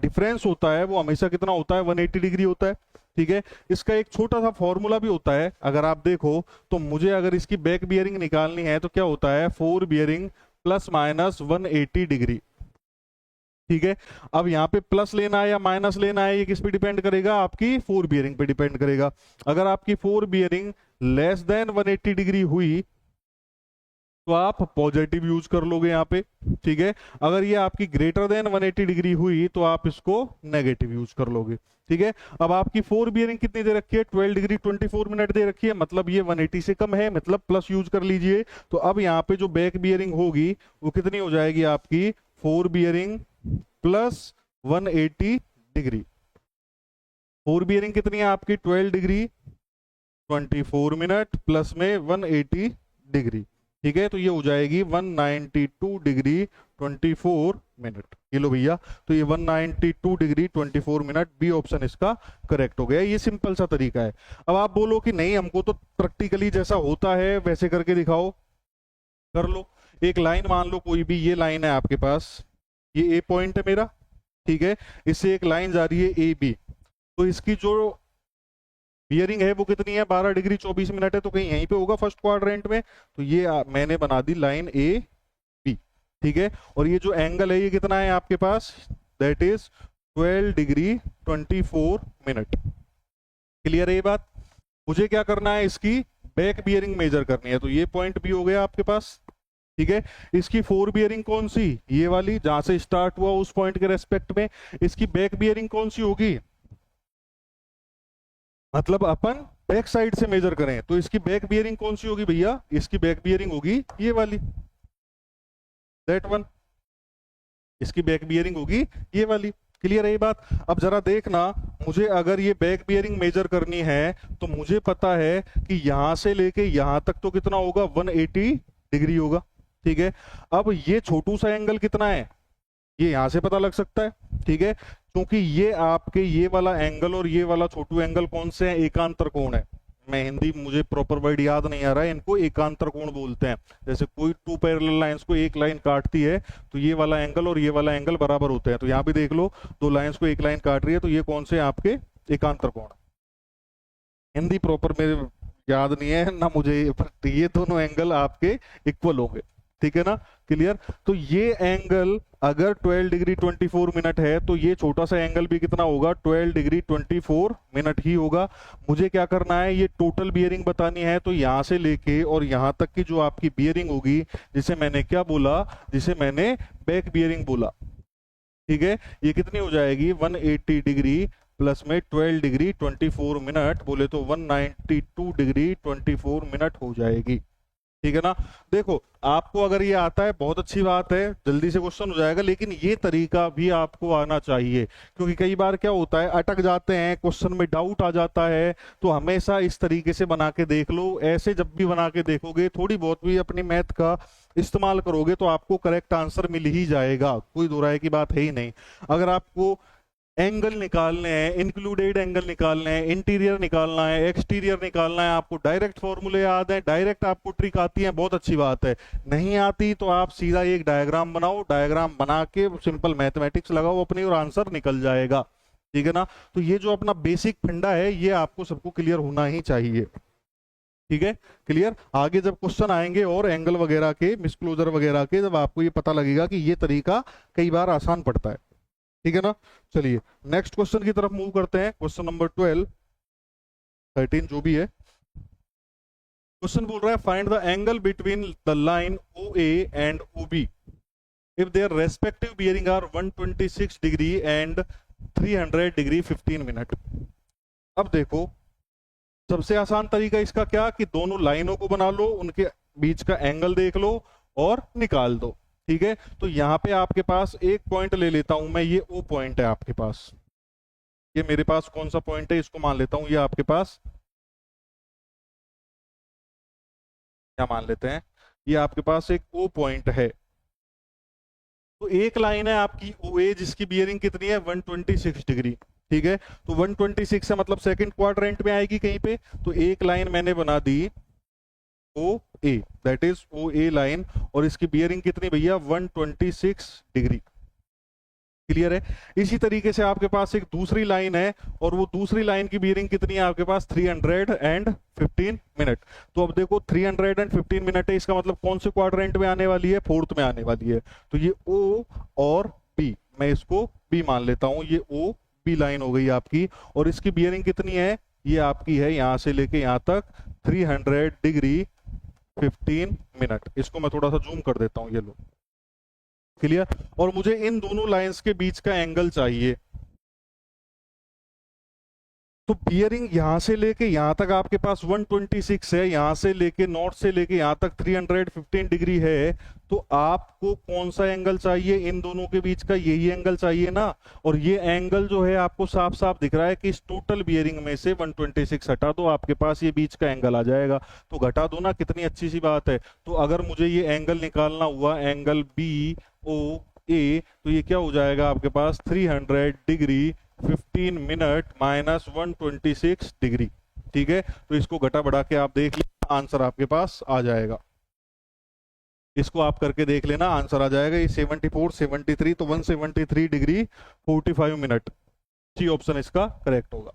डिफरेंस होता है वो हमेशा कितना होता है, 180 डिग्री होता है। ठीक है। इसका एक छोटा सा फॉर्मूला भी होता है, अगर आप देखो तो मुझे अगर इसकी बैक बियरिंग निकालनी है तो क्या होता है, four bearing plus minus 180 degree. ठीक है। अब यहाँ पे प्लस लेना है या माइनस लेना है, ये किस पे डिपेंड करेगा, आपकी फोर बियरिंग पे डिपेंड करेगा। अगर आपकी four bearing less than 180 degree हुई तो आप पॉजिटिव यूज कर लोगे यहाँ पे। ठीक है। अगर ये आपकी ग्रेटर देन 180 डिग्री हुई तो आप इसको नेगेटिव यूज कर लोगे। ठीक है। अब आपकी फोर बियरिंग कितनी दे रखी है, 12 डिग्री 24 मिनट दे रखी है, मतलब ये 180 से कम है, मतलब प्लस यूज कर लीजिए। तो अब यहाँ पे जो बैक बियरिंग होगी वो कितनी हो जाएगी आपकी, four bearing plus 180 degree. Four bearing कितनी है आपकी, 12 डिग्री 24 मिनट प्लस में 180 डिग्री। ठीक है। तो ये हो जाएगी 192 डिग्री 24 मिनट। ये लो भैया, तो ये 192 डिग्री 24 मिनट, बी ऑप्शन इसका करेक्ट हो गया। ये सिंपल सा तरीका है। अब आप बोलो कि नहीं हमको तो प्रैक्टिकली जैसा होता है वैसे करके दिखाओ, कर लो। एक लाइन मान लो कोई भी, ये लाइन है आपके पास, ये ए पॉइंट है मेरा। ठीक है। इससे एक लाइन जा रही है ए बी, तो इसकी जो बियरिंग है वो कितनी है, 12 डिग्री 24 मिनट है, तो कहीं यहीं पे होगा फर्स्ट क्वाड्रेंट में। तो ये मैंने बना दी लाइन ए बी। ठीक है। और ये जो एंगल है ये कितना है आपके पास, that is 12 degree 24 minute. Clear है ये बात। मुझे क्या करना है, इसकी बैक बियरिंग मेजर करनी है। तो ये पॉइंट भी हो गया आपके पास। ठीक है। इसकी फोर बियरिंग कौन सी, ये वाली जहां से स्टार्ट हुआ उस पॉइंट के रेस्पेक्ट में। इसकी बैक बियरिंग कौन सी होगी, मतलब अपन बैक साइड से मेजर करें तो इसकी बैक बियरिंग कौन सी होगी भैया, इसकी बैक बियरिंग होगी ये वाली, दैट वन। इसकी बैक बियरिंग होगी ये वाली। क्लियर है ये बात। अब जरा देखना, मुझे अगर ये बैक बियरिंग मेजर करनी है तो मुझे पता है कि यहां से लेके यहां तक तो कितना होगा, 180 डिग्री होगा। ठीक है। अब ये छोटू सा एंगल कितना है, ये यहां से पता लग सकता है। ठीक है। क्योंकि ये आपके ये वाला एंगल और ये वाला छोटू एंगल कौन से हैं, एकांतर कोण है, मैं हिंदी, मुझे प्रॉपर वर्ड याद नहीं आ रहा है, इनको एकांतर कोण बोलते हैं। जैसे कोई टू पैरेलल लाइंस को एक लाइन काटती है तो ये वाला एंगल और ये वाला एंगल बराबर होते हैं। तो यहाँ भी देख लो, दो लाइंस को एक लाइन काट रही है तो ये कौन से आपके एकांतर कोण। हिंदी प्रॉपर मेरे याद नहीं है ना मुझे, ये दोनों एंगल आपके इक्वल होंगे, ठीक है ना, क्लियर। तो ये एंगल अगर 12 डिग्री 24 मिनट है तो ये छोटा सा एंगल भी कितना होगा, 12 डिग्री 24 मिनट ही होगा। मुझे क्या करना है, ये टोटल बियरिंग बतानी है। तो यहां से लेके और यहां तक की जो आपकी बियरिंग होगी, जिसे मैंने क्या बोला, जिसे मैंने बैक बियरिंग बोला, ठीक है, ये कितनी हो जाएगी 180 डिग्री प्लस में 12 डिग्री 24 मिनट, बोले तो 192 डिग्री 24 मिनट हो जाएगी, ठीक है ना। देखो आपको अगर ये आता है बहुत अच्छी बात है, जल्दी से क्वेश्चन हो जाएगा, लेकिन ये तरीका भी आपको आना चाहिए, क्योंकि कई बार क्या होता है अटक जाते हैं, क्वेश्चन में डाउट आ जाता है। तो हमेशा इस तरीके से बना के देख लो। ऐसे जब भी बना के देखोगे, थोड़ी बहुत भी अपनी मैथ का इस्तेमाल करोगे तो आपको करेक्ट आंसर मिल ही जाएगा, कोई दो राय की बात है ही नहीं। अगर आपको एंगल निकालने हैं, इंक्लूडेड एंगल निकालने हैं, इंटीरियर निकालना है, एक्सटीरियर निकालना है, आपको डायरेक्ट फॉर्मूले याद है, डायरेक्ट आपको ट्रिक आती है, बहुत अच्छी बात है। नहीं आती तो आप सीधा एक डायग्राम बनाओ, डायग्राम बना के सिंपल मैथमेटिक्स लगाओ अपनी और आंसर निकल जाएगा, ठीक है ना। तो ये जो अपना बेसिक फंडा है ये आपको सबको क्लियर होना ही चाहिए, ठीक है, क्लियर। आगे जब क्वेश्चन आएंगे और एंगल वगैरह के, मिसक्लोजर वगैरह के, जब आपको ये पता लगेगा कि ये तरीका कई बार आसान पड़ता है, ठीक है ना। चलिए नेक्स्ट क्वेश्चन की तरफ मूव करते हैं। क्वेश्चन नंबर 12 13 जो भी है। क्वेश्चन बोल रहा है find the angle between the line O A and O B if their respective bearing are 126 degree and 300 degree 15 minute. अब देखो सबसे आसान तरीका इसका क्या, कि दोनों लाइनों को बना लो, उनके बीच का एंगल देख लो और निकाल दो, ठीक है। तो यहां पे आपके पास एक पॉइंट ले लेता हूं मैं, ये ओ पॉइंट है आपके पास, ये मेरे पास कौन सा पॉइंट है, इसको मान लेता हूं ये आपके पास, क्या मान लेते हैं, ये आपके पास एक ओ पॉइंट है। तो एक लाइन है आपकी ओ ए जिसकी बियरिंग कितनी है 126 डिग्री, ठीक है। तो 126 है मतलब सेकंड क्वाड्रेंट में आएगी कहीं पे। तो एक लाइन मैंने बना दी O A, that is O A line, और इसकी बियरिंग कितनी भैया 126 डिग्री, क्लियर है। इसी तरीके से आपके पास एक दूसरी लाइन है और वो दूसरी लाइन की बियरिंग कितनी है आपके पास 315 मिनट। तो अब देखो 315 मिनट है, इसका मतलब कौन से क्वाड्रेंट में आने वाली है, फोर्थ में आने वाली है। तो ये ओ और बी, मैं इसको बी मान लेता हूं, ये ओ बी लाइन हो गई आपकी, और इसकी बियरिंग कितनी है, ये आपकी है यहां से लेके यहां तक 300 डिग्री 15 मिनट। इसको मैं थोड़ा सा जूम कर देता हूं, ये लो, क्लियर। और मुझे इन दोनों लाइंस के बीच का एंगल चाहिए। तो बियरिंग यहां से लेके यहां तक आपके पास 126 है, यहां से लेके नॉर्थ से लेके यहां तक 315 डिग्री है। तो आपको कौन सा एंगल चाहिए, इन दोनों के बीच का यही एंगल चाहिए ना। और ये एंगल जो है आपको साफ साफ दिख रहा है कि इस टोटल बियरिंग में से 126 हटा दो, आपके पास ये बीच का एंगल आ जाएगा। तो घटा दो ना, कितनी अच्छी सी बात है। तो अगर मुझे ये एंगल निकालना हुआ, एंगल बी ओ ए, तो ये क्या हो जाएगा आपके पास 300 डिग्री 15 मिनट माइनस 126 डिग्री, ठीक है। तो इसको घटा बढ़ा के आप देख लेना, आंसर आपके पास आ जाएगा। इसको आप करके देख लेना, आंसर आ जाएगा ये 74 73, तो 173 डिग्री 45 मिनट, सी ऑप्शन इसका करेक्ट होगा।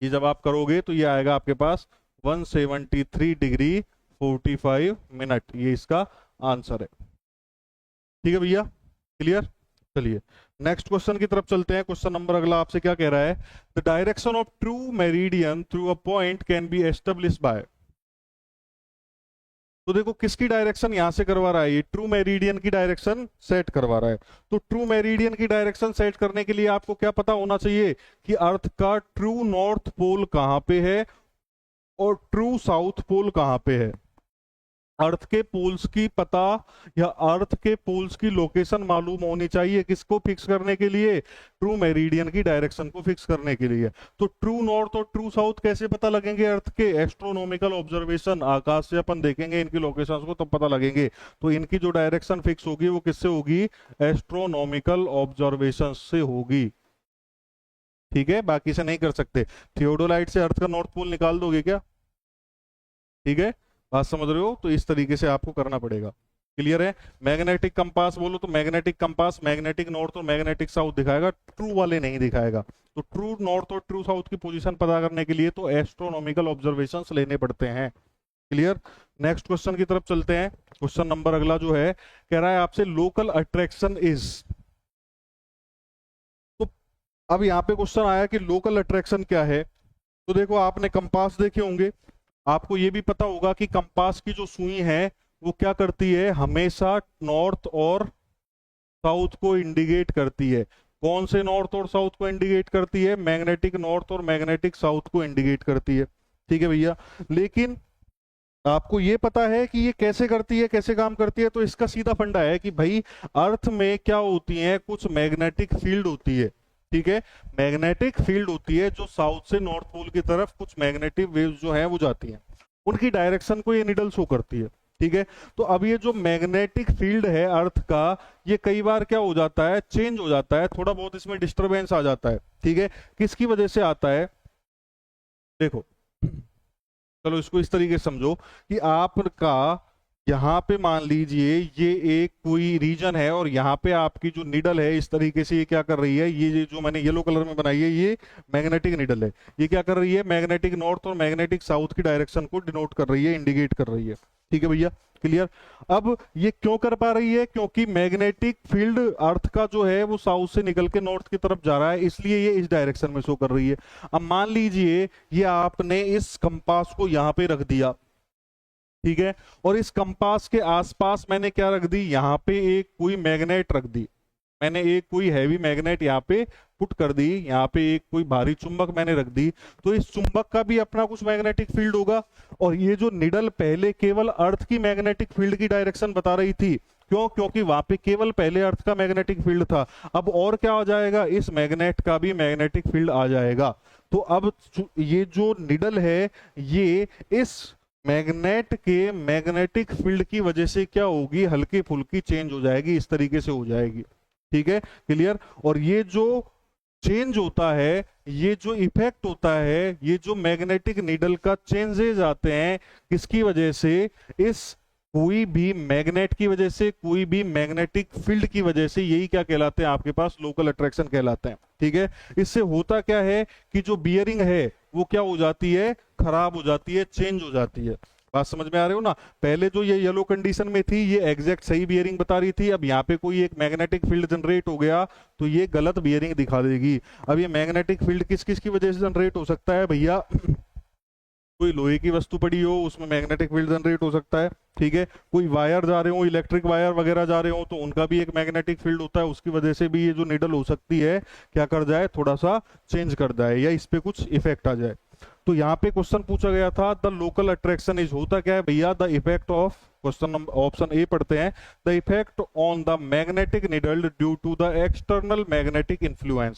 ये जब आप करोगे तो ये आएगा आपके पास 173 डिग्री 45 मिनट, ये इसका आंसर है, ठीक है भैया, क्लियर। चलिए नेक्स्ट क्वेश्चन की तरफ चलते हैं। क्वेश्चन नंबर अगला आपसे क्या कह रहा है, the direction of true meridian through a point can be established by. तो देखो किसकी डायरेक्शन यहां से करवा रहा है, ये ट्रू मेरिडियन की डायरेक्शन सेट करवा रहा है। तो ट्रू मेरिडियन की डायरेक्शन सेट करने के लिए आपको क्या पता होना चाहिए कि अर्थ का ट्रू नॉर्थ पोल कहां पे है और ट्रू साउथ पोल कहां पे है। अर्थ के पोल्स की पता या अर्थ के पोल्स की लोकेशन मालूम होनी चाहिए, किसको फिक्स करने के लिए, ट्रू मेरिडियन की डायरेक्शन को फिक्स करने के लिए। तो ट्रू नॉर्थ और ट्रू साउथ कैसे पता लगेंगे अर्थ के, एस्ट्रोनॉमिकल ऑब्जर्वेशन, आकाश से अपन देखेंगे इनकी लोकेशंस को तब पता लगेंगे। तो इनकी जो डायरेक्शन फिक्स होगी वो किससे होगी, एस्ट्रोनॉमिकल ऑब्जर्वेशन से होगी, ठीक है, बाकी से नहीं कर सकते। थियोडोलाइट से अर्थ का नॉर्थ पोल निकाल दोगे क्या? ठीक है, बात समझ रहे हो? तो इस तरीके से आपको करना पड़ेगा। क्लियर है? मैग्नेटिक कंपास बोलो तो मैग्नेटिक कंपास मैग्नेटिक नॉर्थ और मैग्नेटिक साउथ दिखाएगा, ट्रू वाले नहीं दिखाएगा। तो ट्रू नॉर्थ और ट्रू साउथ की पोजीशन पता करने के लिए तो एस्ट्रोनॉमिकल ऑब्जर्वेशंस लेने पड़ते हैं। क्लियर? नेक्स्ट क्वेश्चन की तरफ चलते हैं। क्वेश्चन नंबर अगला जो है, कह रहा है आपसे लोकल अट्रैक्शन इज। तो अब यहाँ पे क्वेश्चन आया कि लोकल अट्रैक्शन क्या है। तो देखो, आपने कंपास देखे होंगे, आपको ये भी पता होगा कि कंपास की जो सुई है वो क्या करती है, हमेशा नॉर्थ और साउथ को इंडिकेट करती है। कौन से नॉर्थ और साउथ को इंडिकेट करती है? मैग्नेटिक नॉर्थ और मैग्नेटिक साउथ को इंडिकेट करती है। ठीक है भैया, लेकिन आपको ये पता है कि ये कैसे करती है, कैसे काम करती है? तो इसका सीधा फंडा है कि भाई अर्थ में क्या होती है, कुछ मैग्नेटिक फील्ड होती है। ठीक है, मैग्नेटिक फील्ड होती है जो साउथ से नॉर्थ पोल की तरफ कुछ मैग्नेटिक वेव्स जो है वो जाती हैं, उनकी डायरेक्शन को ये निडल शो करती है। ठीक है, तो अब ये जो मैग्नेटिक फील्ड है अर्थ का, ये कई बार क्या हो जाता है, चेंज हो जाता है, थोड़ा बहुत इसमें डिस्टरबेंस आ जाता है। ठीक है, किसकी वजह से आता है? देखो, चलो इसको इस तरीके से समझो कि आपका यहाँ पे मान लीजिए ये एक कोई रीजन है और यहाँ पे आपकी जो निडल है इस तरीके से ये क्या कर रही है, ये जो मैंने येलो कलर में बनाई है ये मैग्नेटिक निडल है। ये क्या कर रही है, मैग्नेटिक नॉर्थ और मैग्नेटिक साउथ की डायरेक्शन को डिनोट कर रही है, इंडिकेट कर रही है। ठीक है भैया, क्लियर? अब ये क्यों कर पा रही है? क्योंकि मैग्नेटिक फील्ड अर्थ का जो है वो साउथ से निकल के नॉर्थ की तरफ जा रहा है, इसलिए ये इस डायरेक्शन में शो कर रही है। अब मान लीजिए ये आपने इस कंपास को यहाँ पे रख दिया, ठीक है, और इस कंपास के आसपास मैंने क्या रख दी, यहाँ पे एक कोई मैग्नेट रख दी, मैंने एक कोई हैवी मैग्नेट यहाँ पे पुट कर दी, यहाँ पे एक कोई भारी चुंबक मैंने रख दी। तो इस चुंबक का भी अपना कुछ मैग्नेटिक फील्ड होगा, और ये जो निडल पहले केवल अर्थ की मैग्नेटिक फील्ड की डायरेक्शन बता रही थी, क्यों? क्योंकि वहां पे केवल पहले अर्थ का मैग्नेटिक फील्ड था। अब और क्या आ जाएगा, इस मैग्नेट का भी मैग्नेटिक फील्ड आ जाएगा। तो अब ये जो निडल है ये इस मैग्नेट के मैग्नेटिक फील्ड की वजह से क्या होगी, हल्की फुल्की चेंज हो जाएगी, इस तरीके से हो जाएगी। ठीक है, क्लियर? और ये जो चेंज होता है, ये जो इफेक्ट होता है, ये जो मैग्नेटिक नीडल का चेंजेस आते हैं, किसकी वजह से? इस कोई भी मैग्नेट की वजह से, कोई भी मैग्नेटिक फील्ड की वजह से। यही क्या कहलाते हैं आपके पास, लोकल अट्रैक्शन कहलाते हैं। ठीक है, इससे होता क्या है कि जो बियरिंग है वो क्या हो जाती है, खराब हो जाती है, चेंज हो जाती है। बात समझ में आ रही हो ना? पहले जो ये येलो कंडीशन में थी ये एग्जैक्ट सही बियरिंग बता रही थी, अब यहाँ पे कोई एक मैग्नेटिक फील्ड जनरेट हो गया तो ये गलत बियरिंग दिखा देगी। अब ये मैग्नेटिक फील्ड किस किस की वजह से जनरेट हो सकता है भैया? कोई लोहे की वस्तु पड़ी हो उसमें मैग्नेटिक फील्ड जनरेट हो सकता है। ठीक है, कोई वायर जा रहे हो, इलेक्ट्रिक वायर वगैरह जा रहे हो, तो उनका भी एक मैग्नेटिक फील्ड होता है, उसकी वजह से भी ये जो निडल हो सकती है क्या कर जाए, थोड़ा सा चेंज कर जाए या इस पे कुछ इफेक्ट आ जाए। तो यहाँ पे क्वेश्चन पूछा गया था द लोकल अट्रैक्शन इज, होता क्या है भैया, the effect of, question number option A पढ़ते हैं, the effect on the magnetic needle due to the external magnetic influence.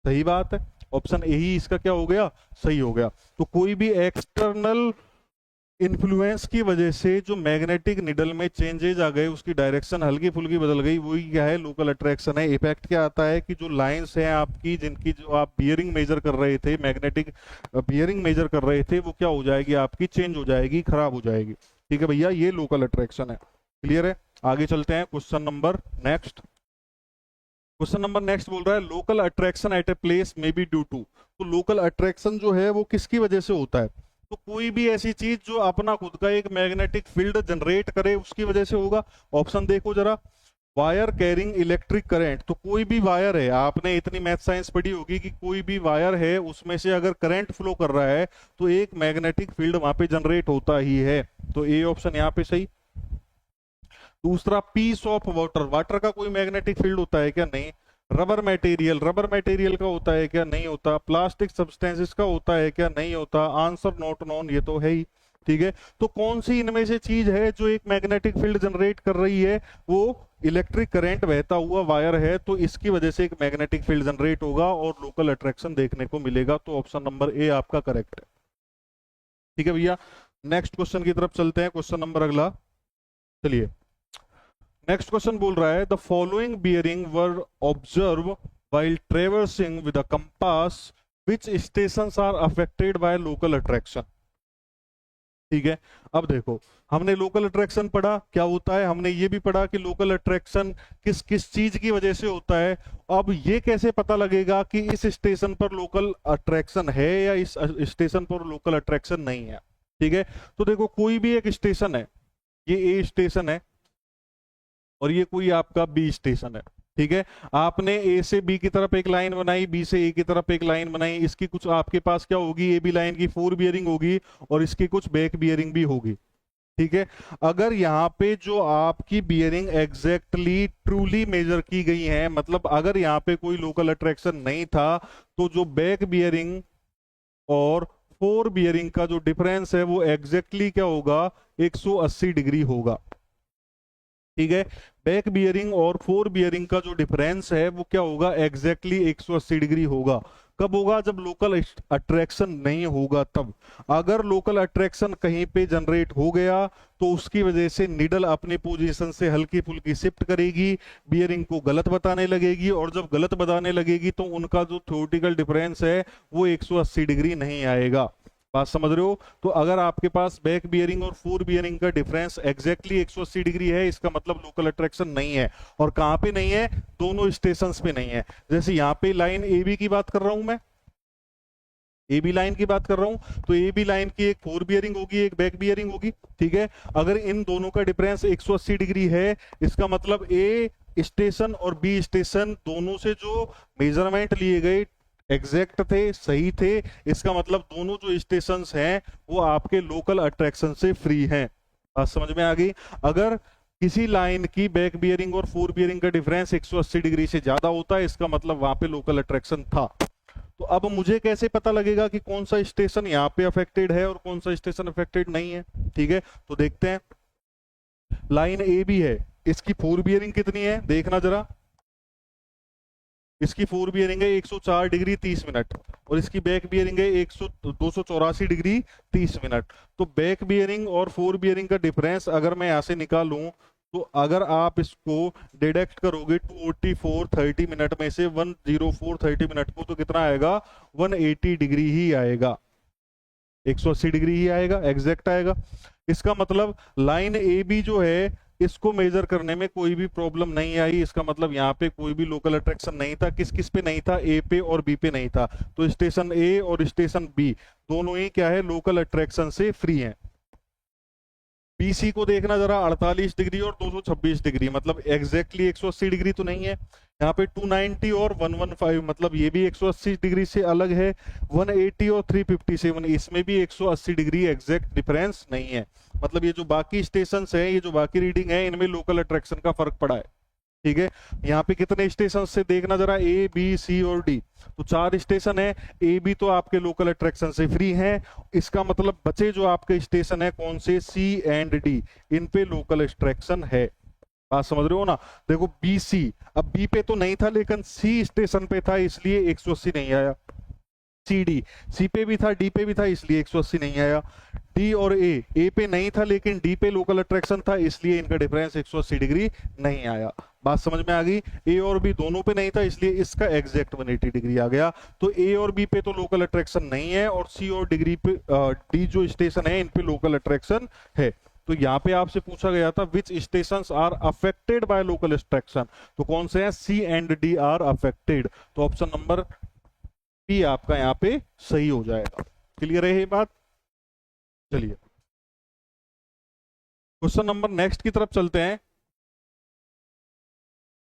सही बात है, ऑप्शन ए ही इसका क्या हो गया, सही हो गया। तो कोई भी एक्सटर्नल इन्फ्लुएंस की वजह से जो मैग्नेटिक निडल में चेंजेस आ गए, उसकी डायरेक्शन हल्की फुल्की बदल गई, वही क्या है, लोकल अट्रैक्शन है। इफेक्ट क्या आता है कि जो लाइंस हैं आपकी, जिनकी जो आप बियरिंग मेजर कर रहे थे, मैग्नेटिक बियरिंग मेजर कर रहे थे, वो क्या हो जाएगी आपकी, चेंज हो जाएगी, खराब हो जाएगी। ठीक है भैया, ये लोकल अट्रैक्शन है। क्लियर है? आगे चलते हैं, question number next. Question number next बोल रहा है local attraction at a place may be due to. तो लोकल अट्रैक्शन जो है वो किसकी वजह से होता है? तो कोई भी ऐसी चीज जो अपना खुद का एक मैग्नेटिक फील्ड जनरेट करे उसकी वजह से होगा। ऑप्शन देखो जरा, वायर कैरिंग इलेक्ट्रिक करंट। तो कोई भी वायर है, आपने इतनी मैथ साइंस पढ़ी होगी कि कोई भी वायर है उसमें से अगर करंट फ्लो कर रहा है तो एक मैग्नेटिक फील्ड वहां पे जनरेट होता ही है। तो ए ऑप्शन यहाँ पे सही। दूसरा, पीस ऑफ वाटर, वाटर का कोई मैग्नेटिक फील्ड होता है क्या? नहीं। रबर मटेरियल, रबर मटेरियल का होता है क्या? नहीं होता। प्लास्टिक सब्सटेंसेस का होता है क्या? नहीं होता। आंसर नॉट नोन, ये तो है ही। ठीक है, तो कौन सी इनमें से चीज है जो एक मैग्नेटिक फील्ड जनरेट कर रही है? वो इलेक्ट्रिक करंट बहता हुआ वायर है, तो इसकी वजह से एक मैग्नेटिक फील्ड जनरेट होगा और लोकल अट्रैक्शन देखने को मिलेगा। तो ऑप्शन नंबर ए आपका करेक्ट है। ठीक है भैया, नेक्स्ट क्वेश्चन की तरफ चलते हैं, क्वेश्चन नंबर अगला। चलिए, नेक्स्ट क्वेश्चन बोल रहा है the following bearing were observe while traversing with a compass which stations are affected by local attraction। ठीक है, अब देखो हमने लोकल अट्रैक्शन पढ़ा क्या होता है, हमने ये भी पढ़ा कि लोकल अट्रैक्शन किस किस चीज की वजह से होता है। अब ये कैसे पता लगेगा कि इस स्टेशन पर लोकल अट्रैक्शन है या इस स्टेशन पर लोकल अट्रैक्शन नहीं है। ठीक है, तो देखो कोई भी एक स्टेशन है, ये ए स्टेशन है और ये कोई आपका बी स्टेशन है। ठीक है, आपने ए से बी की तरफ एक लाइन बनाई, बी से ए की तरफ एक लाइन बनाई, इसकी कुछ आपके पास क्या होगी, ए बी लाइन की 4 बियरिंग होगी और इसकी कुछ बैक बियरिंग भी होगी। ठीक है, अगर यहाँ पे जो आपकी बियरिंग एग्जैक्टली ट्रूली मेजर की गई है, मतलब अगर यहाँ पे कोई लोकल अट्रैक्शन नहीं था, तो जो बैक बियरिंग और 4 बियरिंग का जो डिफरेंस है वो एग्जैक्टली क्या होगा, 180 डिग्री होगा। ठीक है, बैक बियरिंग और 4 बियरिंग का जो डिफरेंस है वो क्या होगा, एग्जैक्टली 180 डिग्री होगा। कब होगा, जब लोकल अट्रैक्शन नहीं होगा तब। अगर लोकल अट्रैक्शन कहीं पे जनरेट हो गया तो उसकी वजह से निडल अपनी पोजीशन से हल्की फुल्की शिफ्ट करेगी, बियरिंग को गलत बताने लगेगी, और जब गलत बताने लगेगी तो उनका जो थ्योरेटिकल डिफरेंस है वो 180 डिग्री नहीं आएगा। बात समझ रहे हो? तो अगर आपके पास बैक बियरिंग और 4 बियरिंग का डिफरेंस एग्जैक्टली 180 डिग्री है, इसका मतलब लोकल अट्रैक्शन नहीं है। और कहां पे नहीं है, दोनों स्टेशंस पे नहीं है। जैसे यहाँ पे लाइन ए बी की बात कर रहा हूं मैं, ए बी लाइन की बात कर रहा हूं, तो ए बी लाइन की एक 4 बियरिंग होगी, एक बैक बियरिंग होगी। ठीक है, अगर इन दोनों का डिफरेंस 180 डिग्री है, इसका मतलब ए स्टेशन और बी स्टेशन दोनों से जो मेजरमेंट लिए गए एग्जैक्ट थे, सही थे। इसका मतलब दोनों जो स्टेशंस हैं वो आपके लोकल अट्रैक्शन से फ्री हैं। बात समझ में आ गई? अगर किसी लाइन की बैक बियरिंग और 4 बियरिंग का डिफरेंस 180 डिग्री से ज्यादा होता है, इसका मतलब वहां पे लोकल अट्रैक्शन था। तो अब मुझे कैसे पता लगेगा कि कौन सा स्टेशन यहाँ पे अफेक्टेड है और कौन सा स्टेशन अफेक्टेड नहीं है? ठीक है, तो देखते हैं। लाइन ए बी है, इसकी 4 बियरिंग कितनी है देखना जरा। इसकी 4 बियरिंग है 104 डिग्री 30 मिनट और इसकी बैक बियरिंग है 284 डिग्री 30 मिनट। तो बैक बियरिंग और 4 बियरिंग का डिफरेंस अगर मैं यहां से निकालूं, तो अगर आप इसको डिडक्ट करोगे 284 30 मिनट में से 104 30 मिनट को, तो कितना आएगा, 180 डिग्री ही आएगा, 180 डिग्री ही आएगा, एग्जैक्ट आएगा। इसका मतलब लाइन ए बी जो है इसको मेजर करने में कोई भी प्रॉब्लम नहीं आई। इसका मतलब यहाँ पे कोई भी लोकल अट्रैक्शन नहीं था। किस किस पे नहीं था, ए पे और बी पे नहीं था। तो स्टेशन ए और स्टेशन बी दोनों ही क्या है, लोकल अट्रैक्शन से फ्री हैं। बीसी को देखना जरा, 48 डिग्री और 226 डिग्री, मतलब एग्जैक्टली 180 डिग्री तो नहीं है। यहाँ पे 290 और 115, मतलब ये भी 180 डिग्री से अलग है। 180 और 357, इसमें भी 180 डिग्री एग्जैक्ट डिफरेंस नहीं है। मतलब ये जो बाकी स्टेशन है, ये जो बाकी रीडिंग है, इनमें लोकल अट्रैक्शन का फर्क पड़ा है। ठीक है, यहाँ पे कितने स्टेशन से देखना जरा, ए बी सी और डी, तो 4 स्टेशन है। ए बी तो आपके लोकल अट्रैक्शन से फ्री हैं। इसका मतलब बचे जो आपके स्टेशन है कौन से, सी एंड डी, इन पे लोकल अट्रैक्शन है। बात समझ रहे हो ना? देखो बी सी, अब बी पे तो नहीं था लेकिन सी स्टेशन पे था, इसलिए 180 नहीं आया। सी डी, सी पे भी था, डी पे भी था, इसलिए 180 नहीं आया। डी और ए पे नहीं था लेकिन डी पे लोकल अट्रैक्शन था, इसलिए इनका डिफरेंस 180 डिग्री नहीं आया। बात समझ में आ गई? ए और बी दोनों पे नहीं था, इसलिए इसका एग्जैक्ट 180 डिग्री आ गया। तो ए और बी पे तो लोकल अट्रैक्शन नहीं है, और सी और डिग्री पे डी जो स्टेशन है इन पे लोकल अट्रैक्शन है। तो यहाँ पे आपसे पूछा गया था which stations are affected by local attraction, तो कौन से हैं, C and D are affected. तो ऑप्शन नंबर बी आपका यहाँ पे सही हो जाएगा। क्लियर है ये बात? चलिए क्वेश्चन नंबर नेक्स्ट की तरफ चलते हैं।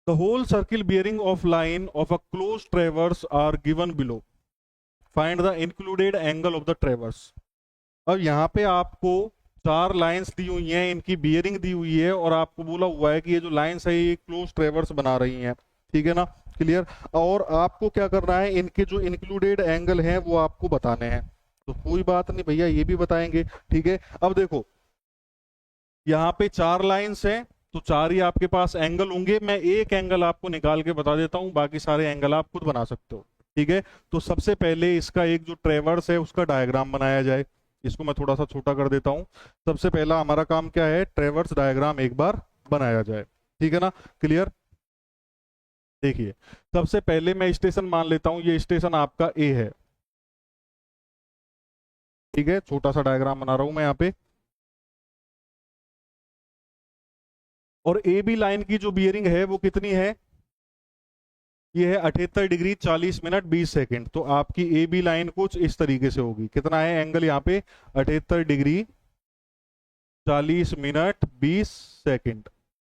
The whole circle bearing of line of a close traverse are given below, find the included angle of the traverse. अब यहाँ पे आपको 4 लाइंस दी हुई हैं, इनकी बियरिंग दी हुई है, और आपको बोला हुआ है कि ये जो लाइंस है ये क्लोज ट्रेवर्स बना रही हैं। ठीक है ना? क्लियर? और आपको क्या करना है, इनके जो इंक्लूडेड एंगल हैं वो आपको बताने हैं। तो कोई बात नहीं भैया, ये भी बताएंगे। ठीक है, अब देखो यहाँ पे 4 लाइंस हैं, तो 4 ही आपके पास एंगल होंगे। मैं एक एंगल आपको निकाल के बता देता हूं, बाकी सारे एंगल आप खुद बना सकते हो। ठीक है, तो सबसे पहले इसका एक जो ट्रेवर्स है उसका डायग्राम बनाया जाए। इसको मैं थोड़ा सा छोटा कर देता हूं। सबसे पहला हमारा काम क्या है, ट्रेवर्स डायग्राम एक बार बनाया जाए। ठीक है ना? क्लियर? देखिए, सबसे पहले मैं स्टेशन मान लेता हूं, ये स्टेशन आपका ए है, ठीक है। छोटा सा डायग्राम बना रहा हूं मैं यहाँ पे। और ए बी लाइन की जो बियरिंग है वो कितनी है, ये है 78 डिग्री 40 मिनट 20 सेकंड। तो आपकी ए बी लाइन कुछ इस तरीके से होगी। कितना है एंगल यहाँ पे, 78 डिग्री 40 मिनट 20 सेकंड।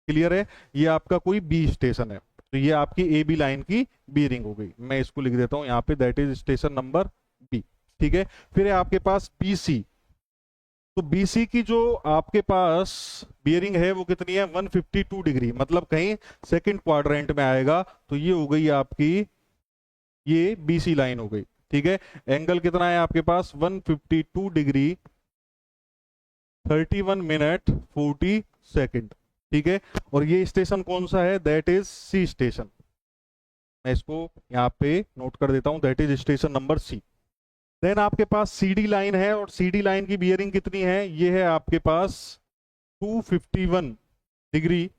क्लियर है, ये आपका कोई बी स्टेशन है। तो ये आपकी ए बी लाइन की बियरिंग हो गई। मैं इसको लिख देता हूं यहाँ पे, that is station number B, ठीक है। फिर है आपके पास बी सी। तो BC की जो आपके पास बियरिंग है वो कितनी है, 152 डिग्री, मतलब कहीं सेकंड क्वाड्रेंट में आएगा। तो ये हो गई आपकी, ये BC लाइन हो गई, ठीक है। एंगल कितना है आपके पास, 152 डिग्री 31 मिनट 40 सेकंड, ठीक है। और ये स्टेशन कौन सा है, दैट इज सी स्टेशन। मैं इसको यहाँ पे नोट कर देता हूं, that is station number C. Then आपके पास CD लाइन है, और CD लाइन की बियरिंग कितनी है, ये है आपके पास 251 डिग्री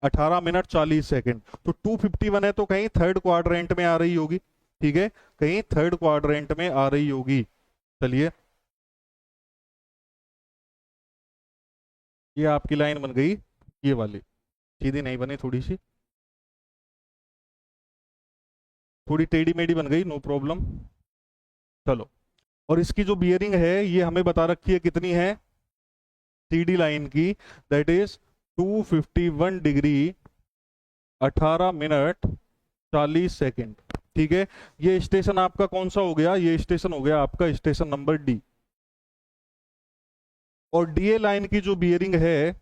18 मिनट 40 सेकंड। तो 251 है तो कहीं थर्ड क्वाड्रेंट में आ रही होगी, ठीक है, कहीं थर्ड क्वाड्रेंट में आ रही होगी। चलिए, ये आपकी लाइन बन गई, ये वाली। सीधी नहीं बनी, थोड़ी टेढ़ी मेढ़ी बन गई, नो प्रॉब्लम। चलो, और इसकी जो बियरिंग है ये हमें बता रखी है कितनी है CD लाइन की, that is 251 degree 18 minute 40 second, ठीक है। ये स्टेशन आपका कौन सा हो गया, ये स्टेशन हो गया आपका स्टेशन नंबर डी। और DA लाइन की जो बियरिंग है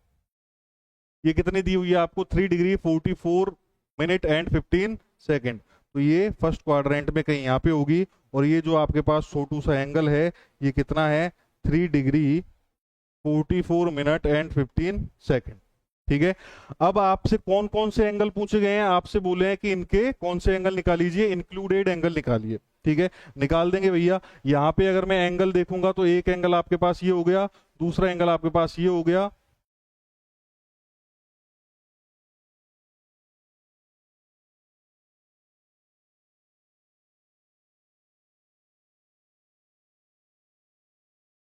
ये कितनी दी हुई है आपको, 3 डिग्री 44 मिनट एंड 15 सेकंड। तो ये फर्स्ट क्वाड्रेंट में कहीं यहाँ पे होगी। और ये जो आपके पास छोटू सा एंगल है ये कितना है, 3 डिग्री 44 मिनट एंड 15 सेकंड, ठीक है। अब आपसे कौन कौन से एंगल पूछे गए हैं, आपसे बोले हैं कि इनके कौन से एंगल निकालीजिए, इंक्लूडेड एंगल निकालिए, ठीक है। निकाल देंगे भैया। यहाँ पे अगर मैं एंगल देखूंगा तो एक एंगल आपके पास ये हो गया, दूसरा एंगल आपके पास ये हो गया,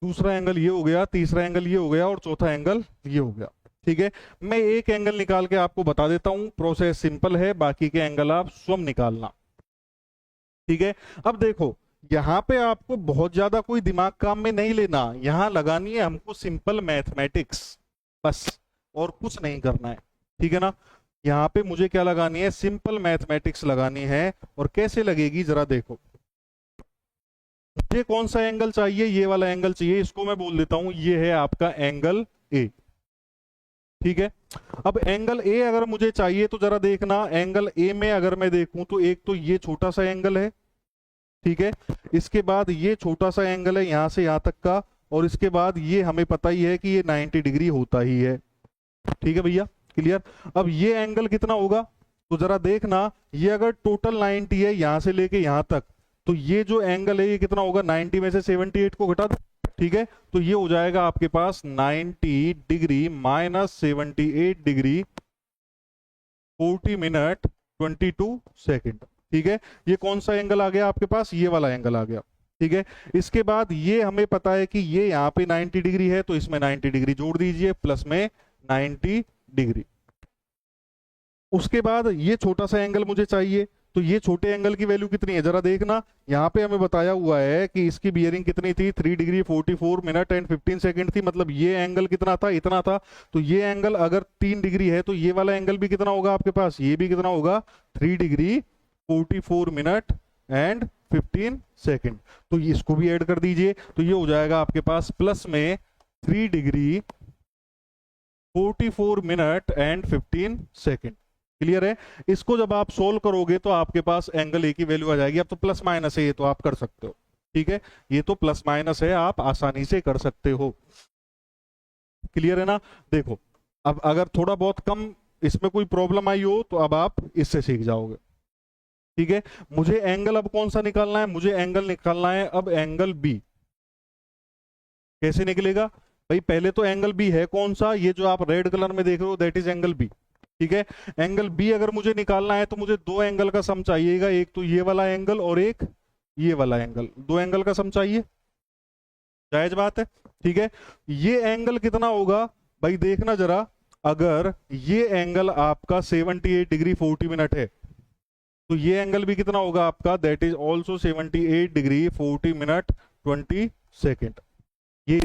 दूसरा एंगल ये हो गया, तीसरा एंगल ये हो गया, और चौथा एंगल ये हो गया, ठीक है। मैं एक एंगल निकाल के आपको बता देता हूं, प्रोसेस सिंपल है, बाकी के एंगल आप स्वयं निकालना, ठीक है। अब देखो, यहां पे आपको बहुत ज्यादा कोई दिमाग काम में नहीं लेना, यहां लगानी है हमको सिंपल मैथमेटिक्स, बस, और कुछ नहीं करना है, ठीक है ना। यहाँ पे मुझे क्या लगानी है, सिंपल मैथमेटिक्स लगानी है। और कैसे लगेगी जरा देखो, मुझे कौन सा एंगल चाहिए, ये वाला एंगल चाहिए, इसको मैं बोल देता हूं ये है आपका एंगल ए, ठीक है। अब एंगल ए अगर मुझे चाहिए तो जरा देखना, एंगल ए में अगर मैं देखूं तो एक तो ये छोटा सा एंगल है, ठीक है। इसके बाद ये छोटा सा एंगल है यहां से यहां तक का, और इसके बाद ये हमें पता ही है कि ये 90 डिग्री होता ही है, ठीक है भैया, क्लियर। अब ये एंगल कितना होगा, तो जरा देखना, ये अगर टोटल 90 है यहां से लेके यहां तक, तो ये जो एंगल है ये कितना होगा, 90 में से 78 को घटा दो, ठीक है। तो ये हो जाएगा आपके पास 90 degree minus 78 degree 40 minute 22 second, ठीक है। ये कौन सा एंगल आ गया आपके पास, ये वाला एंगल आ गया, ठीक है। इसके बाद ये हमें पता है कि ये यहाँ पे 90 डिग्री है, तो इसमें 90 डिग्री जोड़ दीजिए, प्लस में 90 डिग्री। उसके बाद ये छोटा सा एंगल मुझे चाहिए, तो ये छोटे एंगल की वैल्यू कितनी है जरा देखना, यहाँ पे हमें बताया हुआ है कि इसकी बियरिंग कितनी थी, 3 डिग्री 44 मिनट एंड 15 सेकंड थी, मतलब ये एंगल कितना था, इतना था। तो ये एंगल अगर 3 डिग्री है तो ये वाला एंगल भी कितना होगा आपके पास, ये भी कितना होगा, 3 डिग्री 44 मिनट एंड 15 सेकंड। तो इसको भी ऐड कर दीजिए, तो ये हो जाएगा आपके पास प्लस में 3 degree 44 minute and 15 second, clear है। इसको जब आप सोल्व करोगे तो आपके पास एंगल ए की वैल्यू आ जाएगी। अब तो प्लस माइनस है, ये तो आप कर सकते हो, ठीक है, ये तो प्लस माइनस है, आप आसानी से कर सकते हो, क्लियर है ना। देखो, अब अगर थोड़ा बहुत कम इसमें कोई प्रॉब्लम आई हो तो अब आप इससे सीख जाओगे, ठीक है। मुझे एंगल अब कौन सा निकालना है, मुझे एंगल निकालना है अब एंगल बी। कैसे निकलेगा भाई, पहले तो एंगल बी है कौन सा, ये जो आप रेड कलर में देख रहे हो दैट इज एंगल बी, ठीक है। एंगल बी अगर मुझे निकालना है तो मुझे दो एंगल का सम चाहिएगा, एक तो ये वाला एंगल और एक ये वाला एंगल, दो एंगल का सम चाहिए, जायज बात है। ठीक है, ये एंगल कितना होगा भाई, देखना जरा, अगर ये एंगल आपका 78 डिग्री 40 मिनट है तो ये एंगल भी कितना होगा आपका, that is also 78 degree 40 minute 20 second. ये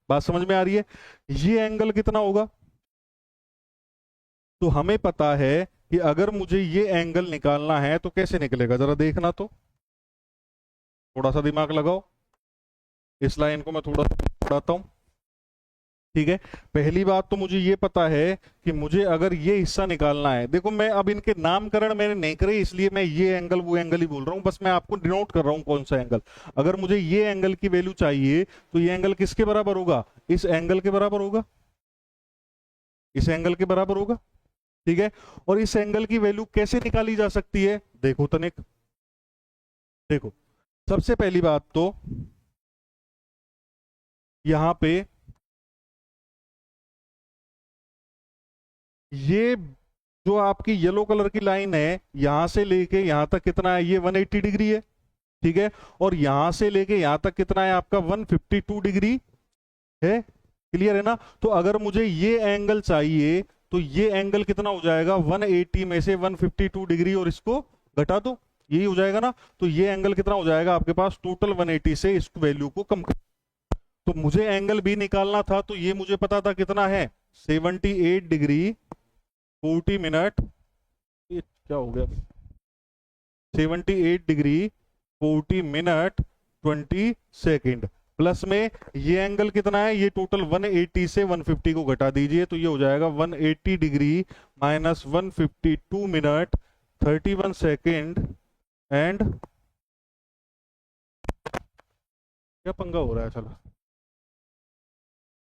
बात समझ में आ रही है? ये एंगल कितना होगा, तो हमें पता है कि अगर मुझे ये एंगल निकालना है तो कैसे निकलेगा, जरा देखना, तो थोड़ा सा दिमाग लगाओ, इस लाइन को मैं थोड़ा बढ़ाता हूं। ठीक है, पहली बात तो मुझे ये पता है कि मुझे अगर ये हिस्सा निकालना है, देखो मैं अब इनके नामकरण मैंने नहीं करे इसलिए मैं ये एंगल वो एंगल ही बोल रहा हूं, बस मैं आपको डिनोट कर रहा हूं कौन सा एंगल। अगर मुझे ये एंगल की वैल्यू चाहिए तो ये एंगल किसके बराबर होगा, इस एंगल के बराबर होगा, इस एंगल के बराबर होगा। ठीक है, और इस एंगल की वैल्यू कैसे निकाली जा सकती है, देखो तनिक, देखो सबसे पहली बात तो यहां पे ये जो आपकी येलो कलर की लाइन है यहां से लेके यहां तक कितना है, ये 180 डिग्री है। ठीक है, और यहां से लेके यहां तक कितना है आपका 152 डिग्री है, क्लियर है ना। तो अगर मुझे ये एंगल चाहिए तो ये एंगल कितना हो जाएगा, 180 में से 152 डिग्री और इसको घटा दो, यही हो जाएगा ना। तो ये एंगल कितना हो जाएगा आपके पास, टोटल 180 से इस वैल्यू को कम कर। तो मुझे एंगल भी निकालना था तो ये मुझे पता था कितना है, 78 डिग्री 40 मिनट, ये क्या हो गया, 78 डिग्री 40 मिनट 20 सेकेंड, प्लस में ये एंगल कितना है, ये टोटल 180 से 150 को घटा दीजिए तो ये हो जाएगा 180 degree minus 152 minute 31 second and, क्या पंगा हो रहा है, चलो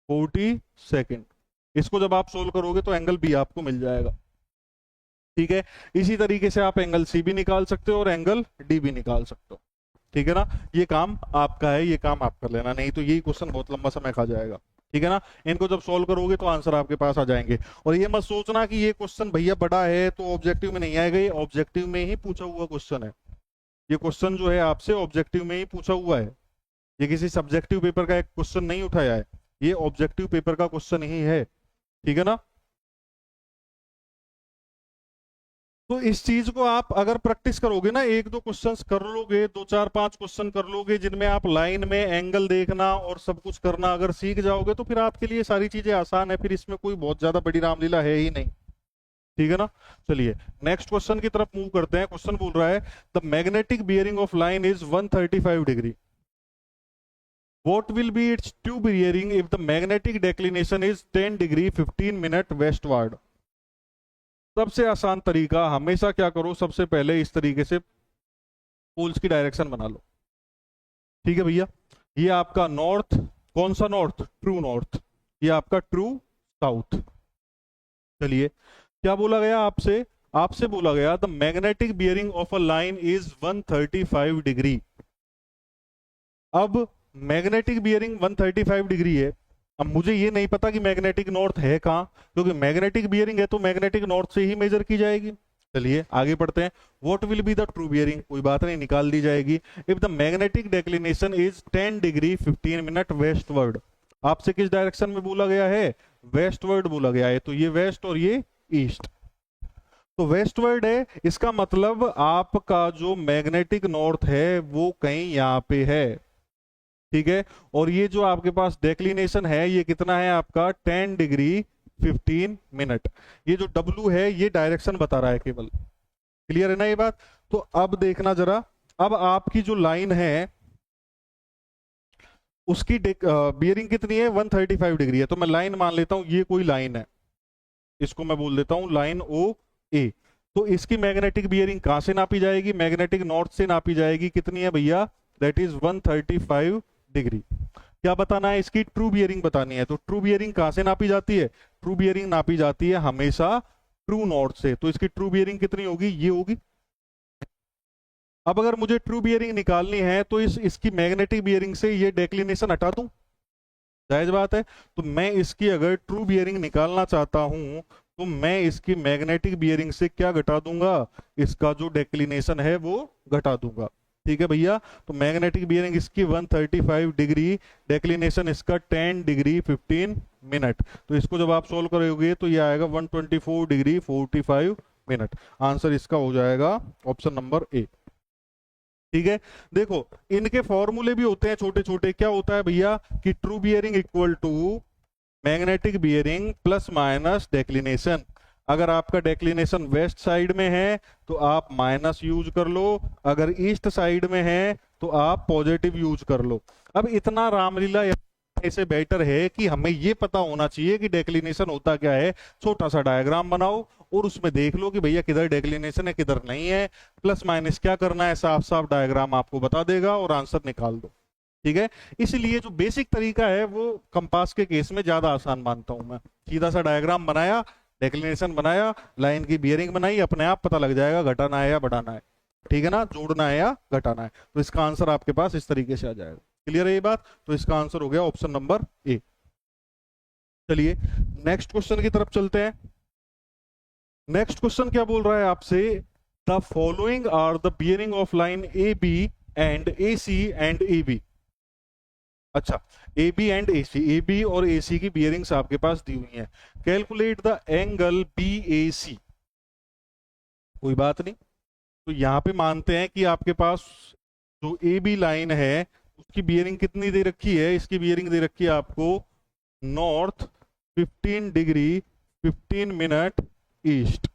40 सेकेंड। इसको जब आप सोल्व करोगे तो एंगल बी आपको मिल जाएगा। ठीक है, इसी तरीके से आप एंगल सी भी निकाल सकते हो और एंगल डी भी निकाल सकते हो। ठीक है ना, ये काम आपका है, ये काम आप कर लेना, नहीं तो यही क्वेश्चन बहुत लंबा समय खा जाएगा। ठीक है ना, इनको जब सॉल्व करोगे तो आंसर आपके पास आ जाएंगे। और ये मत सोचना कि ये क्वेश्चन भैया बड़ा है तो ऑब्जेक्टिव में नहीं आएगा, ये ऑब्जेक्टिव में ही पूछा हुआ क्वेश्चन है। ये क्वेश्चन जो है आपसे ऑब्जेक्टिव में ही पूछा हुआ है, ये किसी सब्जेक्टिव पेपर का एक क्वेश्चन नहीं उठाया है, ये ऑब्जेक्टिव पेपर का क्वेश्चन ही है। ठीक है ना, तो इस चीज को आप अगर प्रैक्टिस करोगे ना, एक दो क्वेश्चंस कर लोगे, दो चार पांच क्वेश्चन कर लोगे जिनमें आप लाइन में एंगल देखना और सब कुछ करना अगर सीख जाओगे तो फिर आपके लिए सारी चीजें आसान है, फिर इसमें कोई बहुत ज्यादा बड़ी रामलीला है ही नहीं। ठीक है ना, चलिए नेक्स्ट क्वेश्चन की तरफ मूव करते हैं। क्वेश्चन बोल रहा है the magnetic bearing of line is 135 degree, what will be its true bearing if the magnetic declination is 10 degree 15 minute westward. सबसे आसान तरीका, हमेशा क्या करो, सबसे पहले इस तरीके से पोल्स की डायरेक्शन बना लो। ठीक है भैया, ये आपका नॉर्थ, कौन सा नॉर्थ, ट्रू नॉर्थ, ये आपका ट्रू साउथ। चलिए क्या बोला गया आपसे, आपसे बोला गया the magnetic bearing of a line is 135 degree. अब मैग्नेटिक बियरिंग 135 डिग्री है, अब मुझे ये नहीं पता कि मैग्नेटिक नॉर्थ है कहां, क्योंकि मैग्नेटिक बियरिंग है तो मैग्नेटिक नॉर्थ से ही मेजर की जाएगी। चलिए आगे बढ़ते हैं, what will be the true bearing, कोई बात नहीं निकाल दी जाएगी। If the magnetic declination is 10 degree 15 minute westward, आपसे किस डायरेक्शन में बोला गया है, वेस्टवर्ड बोला गया है, तो ये वेस्ट और ये ईस्ट, तो वेस्टवर्ड है, इसका मतलब आपका जो मैग्नेटिक नॉर्थ है वो कहीं यहां पे है। ठीक है, और ये जो आपके पास डेक्लिनेशन है ये कितना है आपका 10 डिग्री 15 मिनट, ये जो W है ये डायरेक्शन बता रहा है केवल, क्लियर है ना ये बात। तो अब देखना जरा, अब आपकी जो लाइन है उसकी बियरिंग कितनी है, 135 डिग्री है, तो मैं लाइन मान लेता हूं ये कोई लाइन है, इसको मैं बोल देता हूं लाइन OA। तो इसकी मैग्नेटिक बियरिंग कहां से नापी जाएगी, मैग्नेटिक नॉर्थ से नापी जाएगी, कितनी है भैया, दैट इज 135 डिग्री। क्या बताना है, इसकी ट्रू बियरिंग बतानी है, तो ट्रू बियरिंग कहां से नापी जाती है, ट्रू बियरिंग नापी जाती है हमेशा ट्रू नॉर्थ से, तो इसकी ट्रू बियरिंग कितनी होगी, ये होगी। अब अगर मुझे ट्रू बियरिंग निकालनी है तो इसकी मैग्नेटिक बियरिंग से ये डेक्लिनेशन हटा दूं, जायज बात है। तो मैं इसकी अगर ट्रू बियरिंग निकालना चाहता हूं तो मैं इसकी मैग्नेटिक बियरिंग से क्या घटा दूंगा, इसका जो डेक्लिनेशन है वो घटा दूंगा। ठीक है भैया, तो मैग्नेटिक बियरिंग इसकी 135 डिग्री, डेक्लिनेशन इसका 10 डिग्री 15 मिनट। तो इसको जब आप सोल्व करोगे तो ये आएगा 124 डिग्री 45 मिनट। आंसर इसका हो जाएगा ऑप्शन नंबर ए। ठीक है, देखो इनके फॉर्मूले भी होते हैं छोटे छोटे। क्या होता है भैया कि true bearing equal to magnetic bearing plus minus declination. अगर आपका डेक्लिनेशन वेस्ट साइड में है तो आप माइनस यूज कर लो, अगर ईस्ट साइड में है तो आप पॉजिटिव यूज कर लो। अब इतना रामलीला ऐसे बेटर है कि हमें ये पता होना चाहिए कि डेक्लिनेशन होता क्या है। छोटा सा डायग्राम बनाओ और उसमें देख लो कि भैया किधर डेक्लिनेशन है किधर नहीं है, प्लस माइनस क्या करना है, साफ साफ डायग्राम आपको बता देगा और आंसर निकाल दो। ठीक है, इसलिए जो बेसिक तरीका है वो कंपास के केस में ज्यादा आसान मानता हूं मैं। सीधा सा डायग्राम बनाया, डेक्लिनेशन बनाया, लाइन की बियरिंग बनाई, अपने आप पता लग जाएगा घटाना है या बढ़ाना है। ठीक है ना, जोड़ना है या घटाना है। तो इसका आंसर आपके पास इस तरीके से आ जाएगा। क्लियर है ये बात? तो इसका आंसर हो गया ऑप्शन नंबर ए। चलिए नेक्स्ट क्वेश्चन की तरफ चलते हैं। नेक्स्ट क्वेश्चन क्या बोल रहा है आपसे, the following are the bearing of line A B and A C and A B. अच्छा, A B and A C, A B और ए सी की बियरिंग्स आपके पास दी हुई हैं। कैलकुलेट द एंगल बी ए सी। कोई बात नहीं, तो यहां पे मानते हैं कि आपके पास जो ए बी लाइन है उसकी बियरिंग कितनी दे रखी है, इसकी बियरिंग दे रखी है आपको नॉर्थ 15 डिग्री 15 मिनट ईस्ट।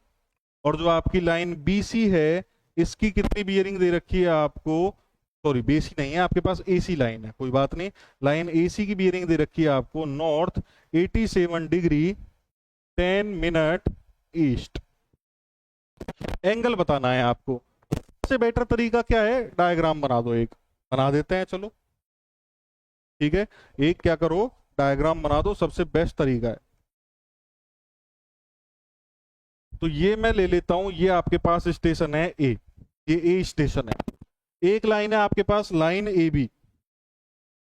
और जो आपकी लाइन बी सी है इसकी कितनी बियरिंग दे रखी है आपको, सॉरी बेसी नहीं है आपके पास, एसी लाइन है, कोई बात नहीं। लाइन एसी की बियरिंग दे रखी है आपको north 87 degree 10 minute east. Angle बताना है आपको। सबसे बेटर तरीका क्या है, डायग्राम बना दो, एक बना देते हैं चलो। ठीक है, एक क्या करो, डायग्राम बना दो, सबसे बेस्ट तरीका है। तो ये मैं ले लेता हूं, ये आपके पास स्टेशन है ए, ये ए स्टेशन है। एक लाइन है आपके पास लाइन ए बी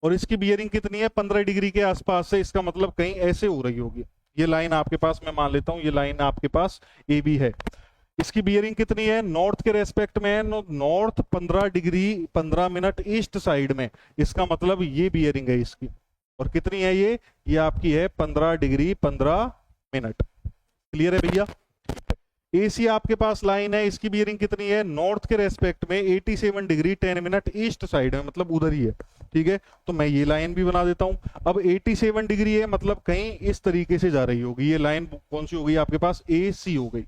और इसकी बियरिंग कितनी है 15 डिग्री के आसपास से, इसका मतलब कहीं ऐसे हो रही होगी। ये लाइन आपके पास मैं मान लेता हूं, ये लाइन आपके पास ए बी है। इसकी बियरिंग कितनी है नॉर्थ के रेस्पेक्ट में है, north 15 degree 15 minute east side में, इसका मतलब ये बियरिंग है इसकी। और कितनी है ये आपकी है 15 डिग्री 15 मिनट। क्लियर है भैया? एसी आपके पास लाइन है, इसकी बियरिंग कितनी है नॉर्थ के रेस्पेक्ट में 87 डिग्री 10 मिनट ईस्ट साइड में, मतलब उधर ही है। ठीक है, तो मैं ये लाइन भी बना देता हूं। अब 87 डिग्री है मतलब कहीं इस तरीके से जा रही होगी, ये लाइन कौन सी हो गई आपके पास, ए सी हो गई।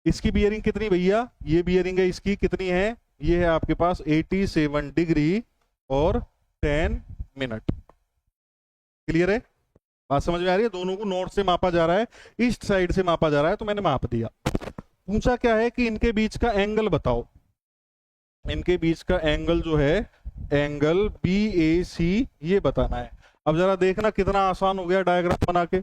इसकी बियरिंग कितनी भैया, ये बियरिंग है इसकी कितनी है, ये है आपके पास 87 डिग्री और 10 मिनट। क्लियर है, बात समझ में आ रही है? दोनों को नॉर्थ से मापा जा रहा है, ईस्ट साइड से मापा जा रहा है, तो मैंने माप दिया। पूछा क्या है कि इनके बीच का एंगल बताओ। इनके बीच का एंगल जो है एंगल बी ए सी ये बताना है। अब जरा देखना कितना आसान हो गया डायग्राम बना के।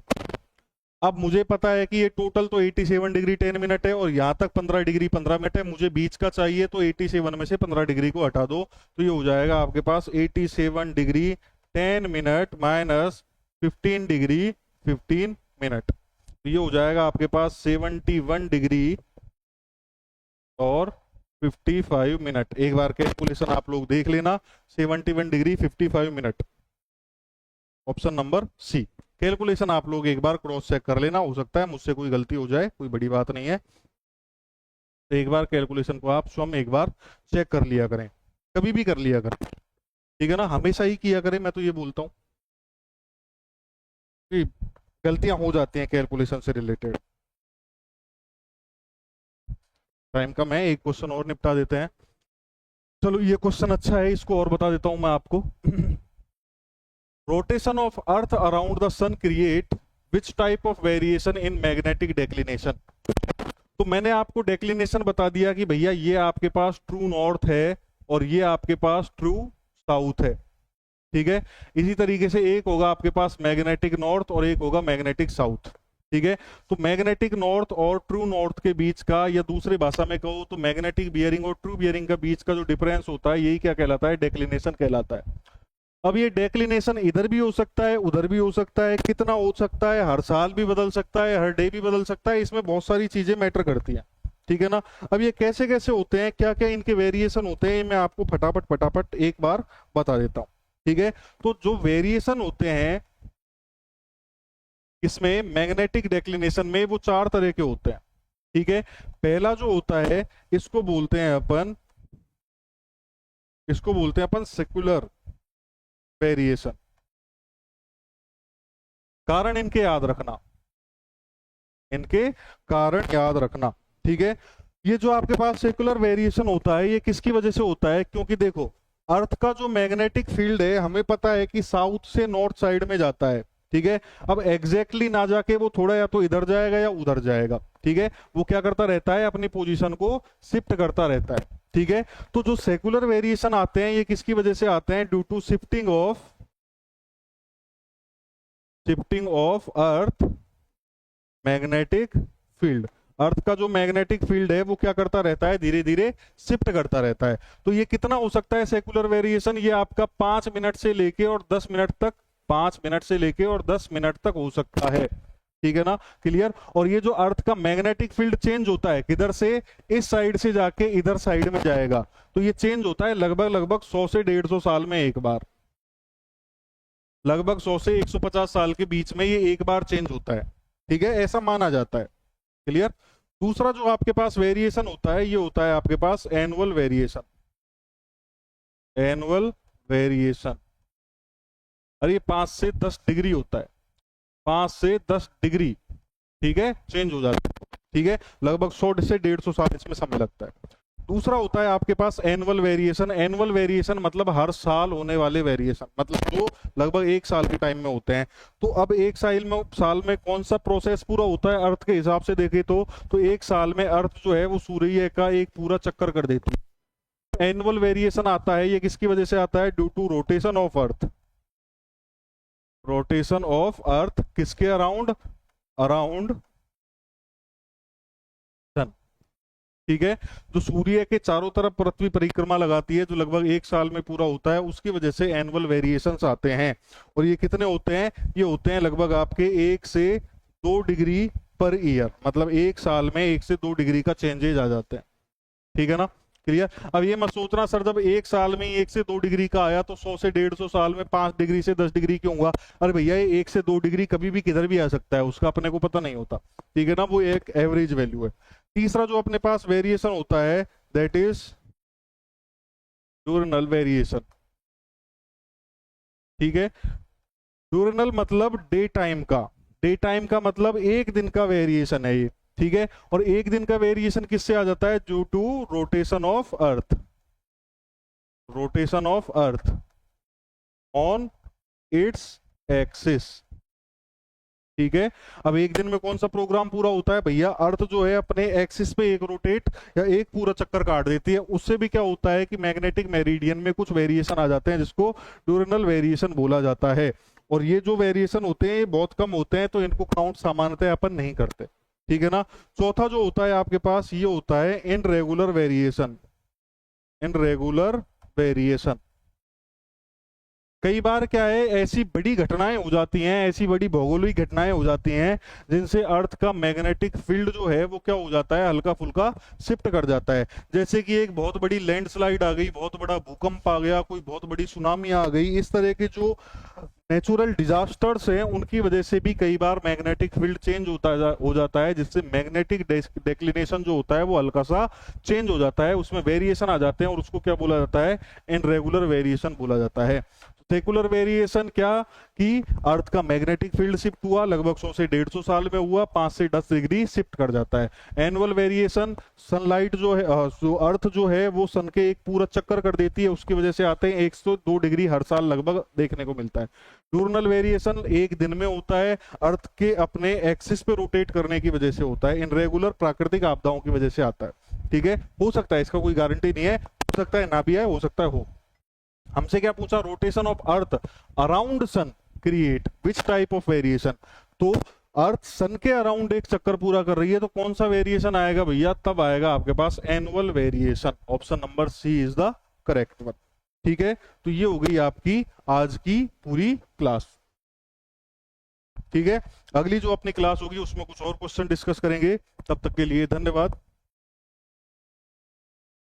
अब मुझे पता है कि ये टोटल तो 87 डिग्री 10 मिनट है और यहाँ तक 15 डिग्री 15 मिनट है, मुझे बीच का चाहिए, तो 87 में से 15 डिग्री को हटा दो तो ये हो जाएगा आपके पास 87 degree 10 minute minus 15 degree 15 minute, तो ये हो जाएगा आपके पास 71 डिग्री और 55 मिनट। एक बार कैलकुलेशन आप लोग देख लेना, 71 degree 55 minute, option number C. Calculation आप लोग एक बार क्रॉस चेक कर लेना, हो सकता है मुझसे कोई गलती हो जाए, कोई बड़ी बात नहीं है। तो एक बार कैलकुलेशन को आप स्वयं एक बार चेक कर लिया करें, कभी भी कर लिया करें, ठीक है ना, हमेशा ही किया करें। मैं तो ये बोलता हूँ कि गलतियां हो जाती हैं कैलकुलेशन से रिलेटेड। टाइम कम है, एक क्वेश्चन और निपटा देते हैं। चलो ये क्वेश्चन अच्छा है, इसको और बता देता हूं मैं आपको। Rotation of earth around the sun create which type of variation in magnetic declination. तो मैंने आपको डेक्लिनेशन बता दिया कि भैया ये आपके पास ट्रू नॉर्थ है और ये आपके पास ट्रू साउथ है। ठीक है, इसी तरीके से एक होगा आपके पास मैग्नेटिक नॉर्थ और एक होगा मैग्नेटिक साउथ। ठीक है, तो मैग्नेटिक नॉर्थ और ट्रू नॉर्थ के बीच का, या दूसरे भाषा में कहो तो मैग्नेटिक बियरिंग और ट्रू बियरिंग का बीच का जो डिफरेंस होता है, यही क्या कहलाता है, डेक्लिनेशन कहलाता है। अब ये डेक्लिनेशन इधर भी हो सकता है, उधर भी हो सकता है, कितना हो सकता है, हर साल भी बदल सकता है, हर डे भी बदल सकता है, इसमें बहुत सारी चीजें मैटर करती हैं, ठीक है ना। अब ये कैसे कैसे होते हैं, क्या क्या इनके वेरिएशन होते हैं, मैं आपको फटाफट फटाफट एक बार बता देता हूँ, ठीक है। तो जो वेरिएशन होते हैं इसमें मैग्नेटिक डेक्लिनेशन में, वो 4 तरह के होते हैं, ठीक है। पहला जो होता है इसको बोलते हैं अपन, सेक्युलर वेरिएशन। कारण इनके याद रखना, ठीक है। ये जो आपके पास सेकुलर वेरिएशन होता है, ये किसकी वजह से होता है, क्योंकि देखो अर्थ का जो मैग्नेटिक फील्ड है हमें पता है कि साउथ से नॉर्थ साइड में जाता है, ठीक है। अब एग्जैक्टली ना जाके वो थोड़ा या तो इधर जाएगा या उधर जाएगा, ठीक है। वो क्या करता रहता है, अपनी पोजीशन को शिफ्ट करता रहता है, ठीक है। तो जो सेकुलर वेरिएशन आते हैं ये किसकी वजह से आते हैं, due to shifting of earth magnetic field. Earth का जो मैग्नेटिक फील्ड है वो क्या करता रहता है, धीरे धीरे शिफ्ट करता रहता है। तो ये कितना हो सकता है सेकुलर वेरिएशन, ये आपका 5 मिनट से लेके और 10 मिनट तक, 5 मिनट से लेके और 10 मिनट तक हो सकता है, ठीक है ना, क्लियर। और ये जो अर्थ का मैग्नेटिक फील्ड चेंज होता है, किधर से, इस साइड से जाके इधर साइड में जाएगा, तो ये चेंज होता है लगभग 100 से 150 साल में एक बार, लगभग 100 से 150 साल के बीच में ये एक बार चेंज होता है, ठीक है, ऐसा माना जाता है, क्लियर। दूसरा जो आपके पास वेरिएशन होता है ये होता है आपके पास एनुअल वेरिएशन। अरे ये 5 से 10 डिग्री होता है, 5 से 10 डिग्री, ठीक है, चेंज हो जाता है, ठीक है, लगभग 100 से 150 साल इसमें समय लगता है। दूसरा होता है आपके पास एनुअल वेरिएशन। एनुअल वेरिएशन मतलब हर साल होने वाले वेरिएशन, मतलब जो लगभग 1 साल के टाइम में होते हैं। तो अब 1 साल में कौन सा प्रोसेस पूरा होता है अर्थ के हिसाब से देखें तो 1 साल में अर्थ जो है वो सूर्य का एक पूरा चक्कर कर देती है। एनुअल वेरिएशन आता है, ये किसकी वजह से आता है, due to rotation of earth. किसके अराउंड सन, ठीक है। जो सूर्य के चारों तरफ पृथ्वी परिक्रमा लगाती है, जो लगभग 1 साल में पूरा होता है, उसकी वजह से एनुअल वेरिएशंस आते हैं। और ये कितने होते हैं, ये होते हैं लगभग आपके 1 से 2 डिग्री पर ईयर, मतलब 1 साल में 1 से 2 डिग्री का चेंजेज आ जाते हैं, ठीक है ना, क्लियर। अब ये मत सोचना सर जब 1 साल में 1 से 2 डिग्री का आया तो 100 से 150 साल में 5 डिग्री से 10 डिग्री क्यों हुआ। अरे भैया ये 1 से 2 डिग्री कभी भी किधर भी आ सकता है, उसका अपने को पता नहीं होता, ठीक है ना, वो एक एवरेज वैल्यू है। तीसरा जो अपने पास वेरिएशन होता है दैट इज ड्यूरेनल वेरिएशन, ठीक है। ड्यूरेनल मतलब डे टाइम का मतलब 1 दिन का वेरिएशन है ये, ठीक है। और 1 दिन का वेरिएशन किससे आ जाता है, due to rotation of earth on its axis, ठीक है। अब 1 दिन में कौन सा प्रोग्राम पूरा होता है भैया, अर्थ जो है अपने एक्सिस पे एक रोटेट या एक पूरा चक्कर काट देती है। उससे भी क्या होता है कि मैग्नेटिक मेरिडियन में कुछ वेरिएशन आ जाते हैं जिसको ड्यूरेनल वेरिएशन बोला जाता है। और ये जो वेरिएशन होते हैं ये बहुत कम होते हैं, तो इनको काउंट सामान्यतः अपन नहीं करते, ठीक है ना। चौथा जो होता है आपके पास ये होता है इनरेगुलर वेरिएशन। कई बार क्या है, ऐसी बड़ी घटनाएं हो जाती हैं, ऐसी बड़ी भौगोलिक घटनाएं हो जाती हैं जिनसे अर्थ का मैग्नेटिक फील्ड जो है वो क्या हो जाता है, हल्का फुल्का शिफ्ट कर जाता है। जैसे कि एक बहुत बड़ी लैंडस्लाइड आ गई, बहुत बड़ा भूकंप आ गया, कोई बहुत बड़ी सुनामी आ गई, इस तरह के जो नेचुरल डिजास्टर्स हैं उनकी वजह से भी कई बार मैग्नेटिक फील्ड चेंज हो जाता है, जिससे मैग्नेटिक डेक्लिनेशन जो होता है वो हल्का सा चेंज हो जाता है, उसमें वेरिएशन आ जाते हैं और उसको क्या बोला जाता है, इनरेगुलर वेरिएशन बोला जाता है। सेकुलर वेरिएशन क्या कि अर्थ का मैग्नेटिक फील्ड शिफ्ट हुआ, लगभग 100 से 150 साल में हुआ, 5 से 10 डिग्री शिफ्ट कर जाता है। एनुअल वेरिएशन सनलाइट जो है, जो अर्थ जो है वो सन के एक पूरा चक्कर कर देती है, उसकी वजह से आते हैं 102 डिग्री हर साल लगभग देखने को मिलता है। ड्यूरेनल वेरिएशन 1 दिन में होता है, अर्थ के अपने एक्सिस पे रोटेट करने की वजह से होता है। इनरेगुलर प्राकृतिक आपदाओं की वजह से आता है, ठीक है। हो सकता है, इसका कोई गारंटी नहीं है, हो सकता है ना भी आए, हो सकता है हो। हमसे क्या पूछा, rotation of earth around sun create which type of variation. तो अर्थ सन के अराउंड एक चक्कर पूरा कर रही है, तो कौन सा वेरिएशन आएगा भैया, तब आएगा आपके पास annual variation. Option number C is the correct one. ठीक है, तो ये हो गई आपकी आज की पूरी क्लास। ठीक है, अगली जो अपनी क्लास होगी उसमें कुछ और क्वेश्चन डिस्कस करेंगे। तब तक के लिए धन्यवाद।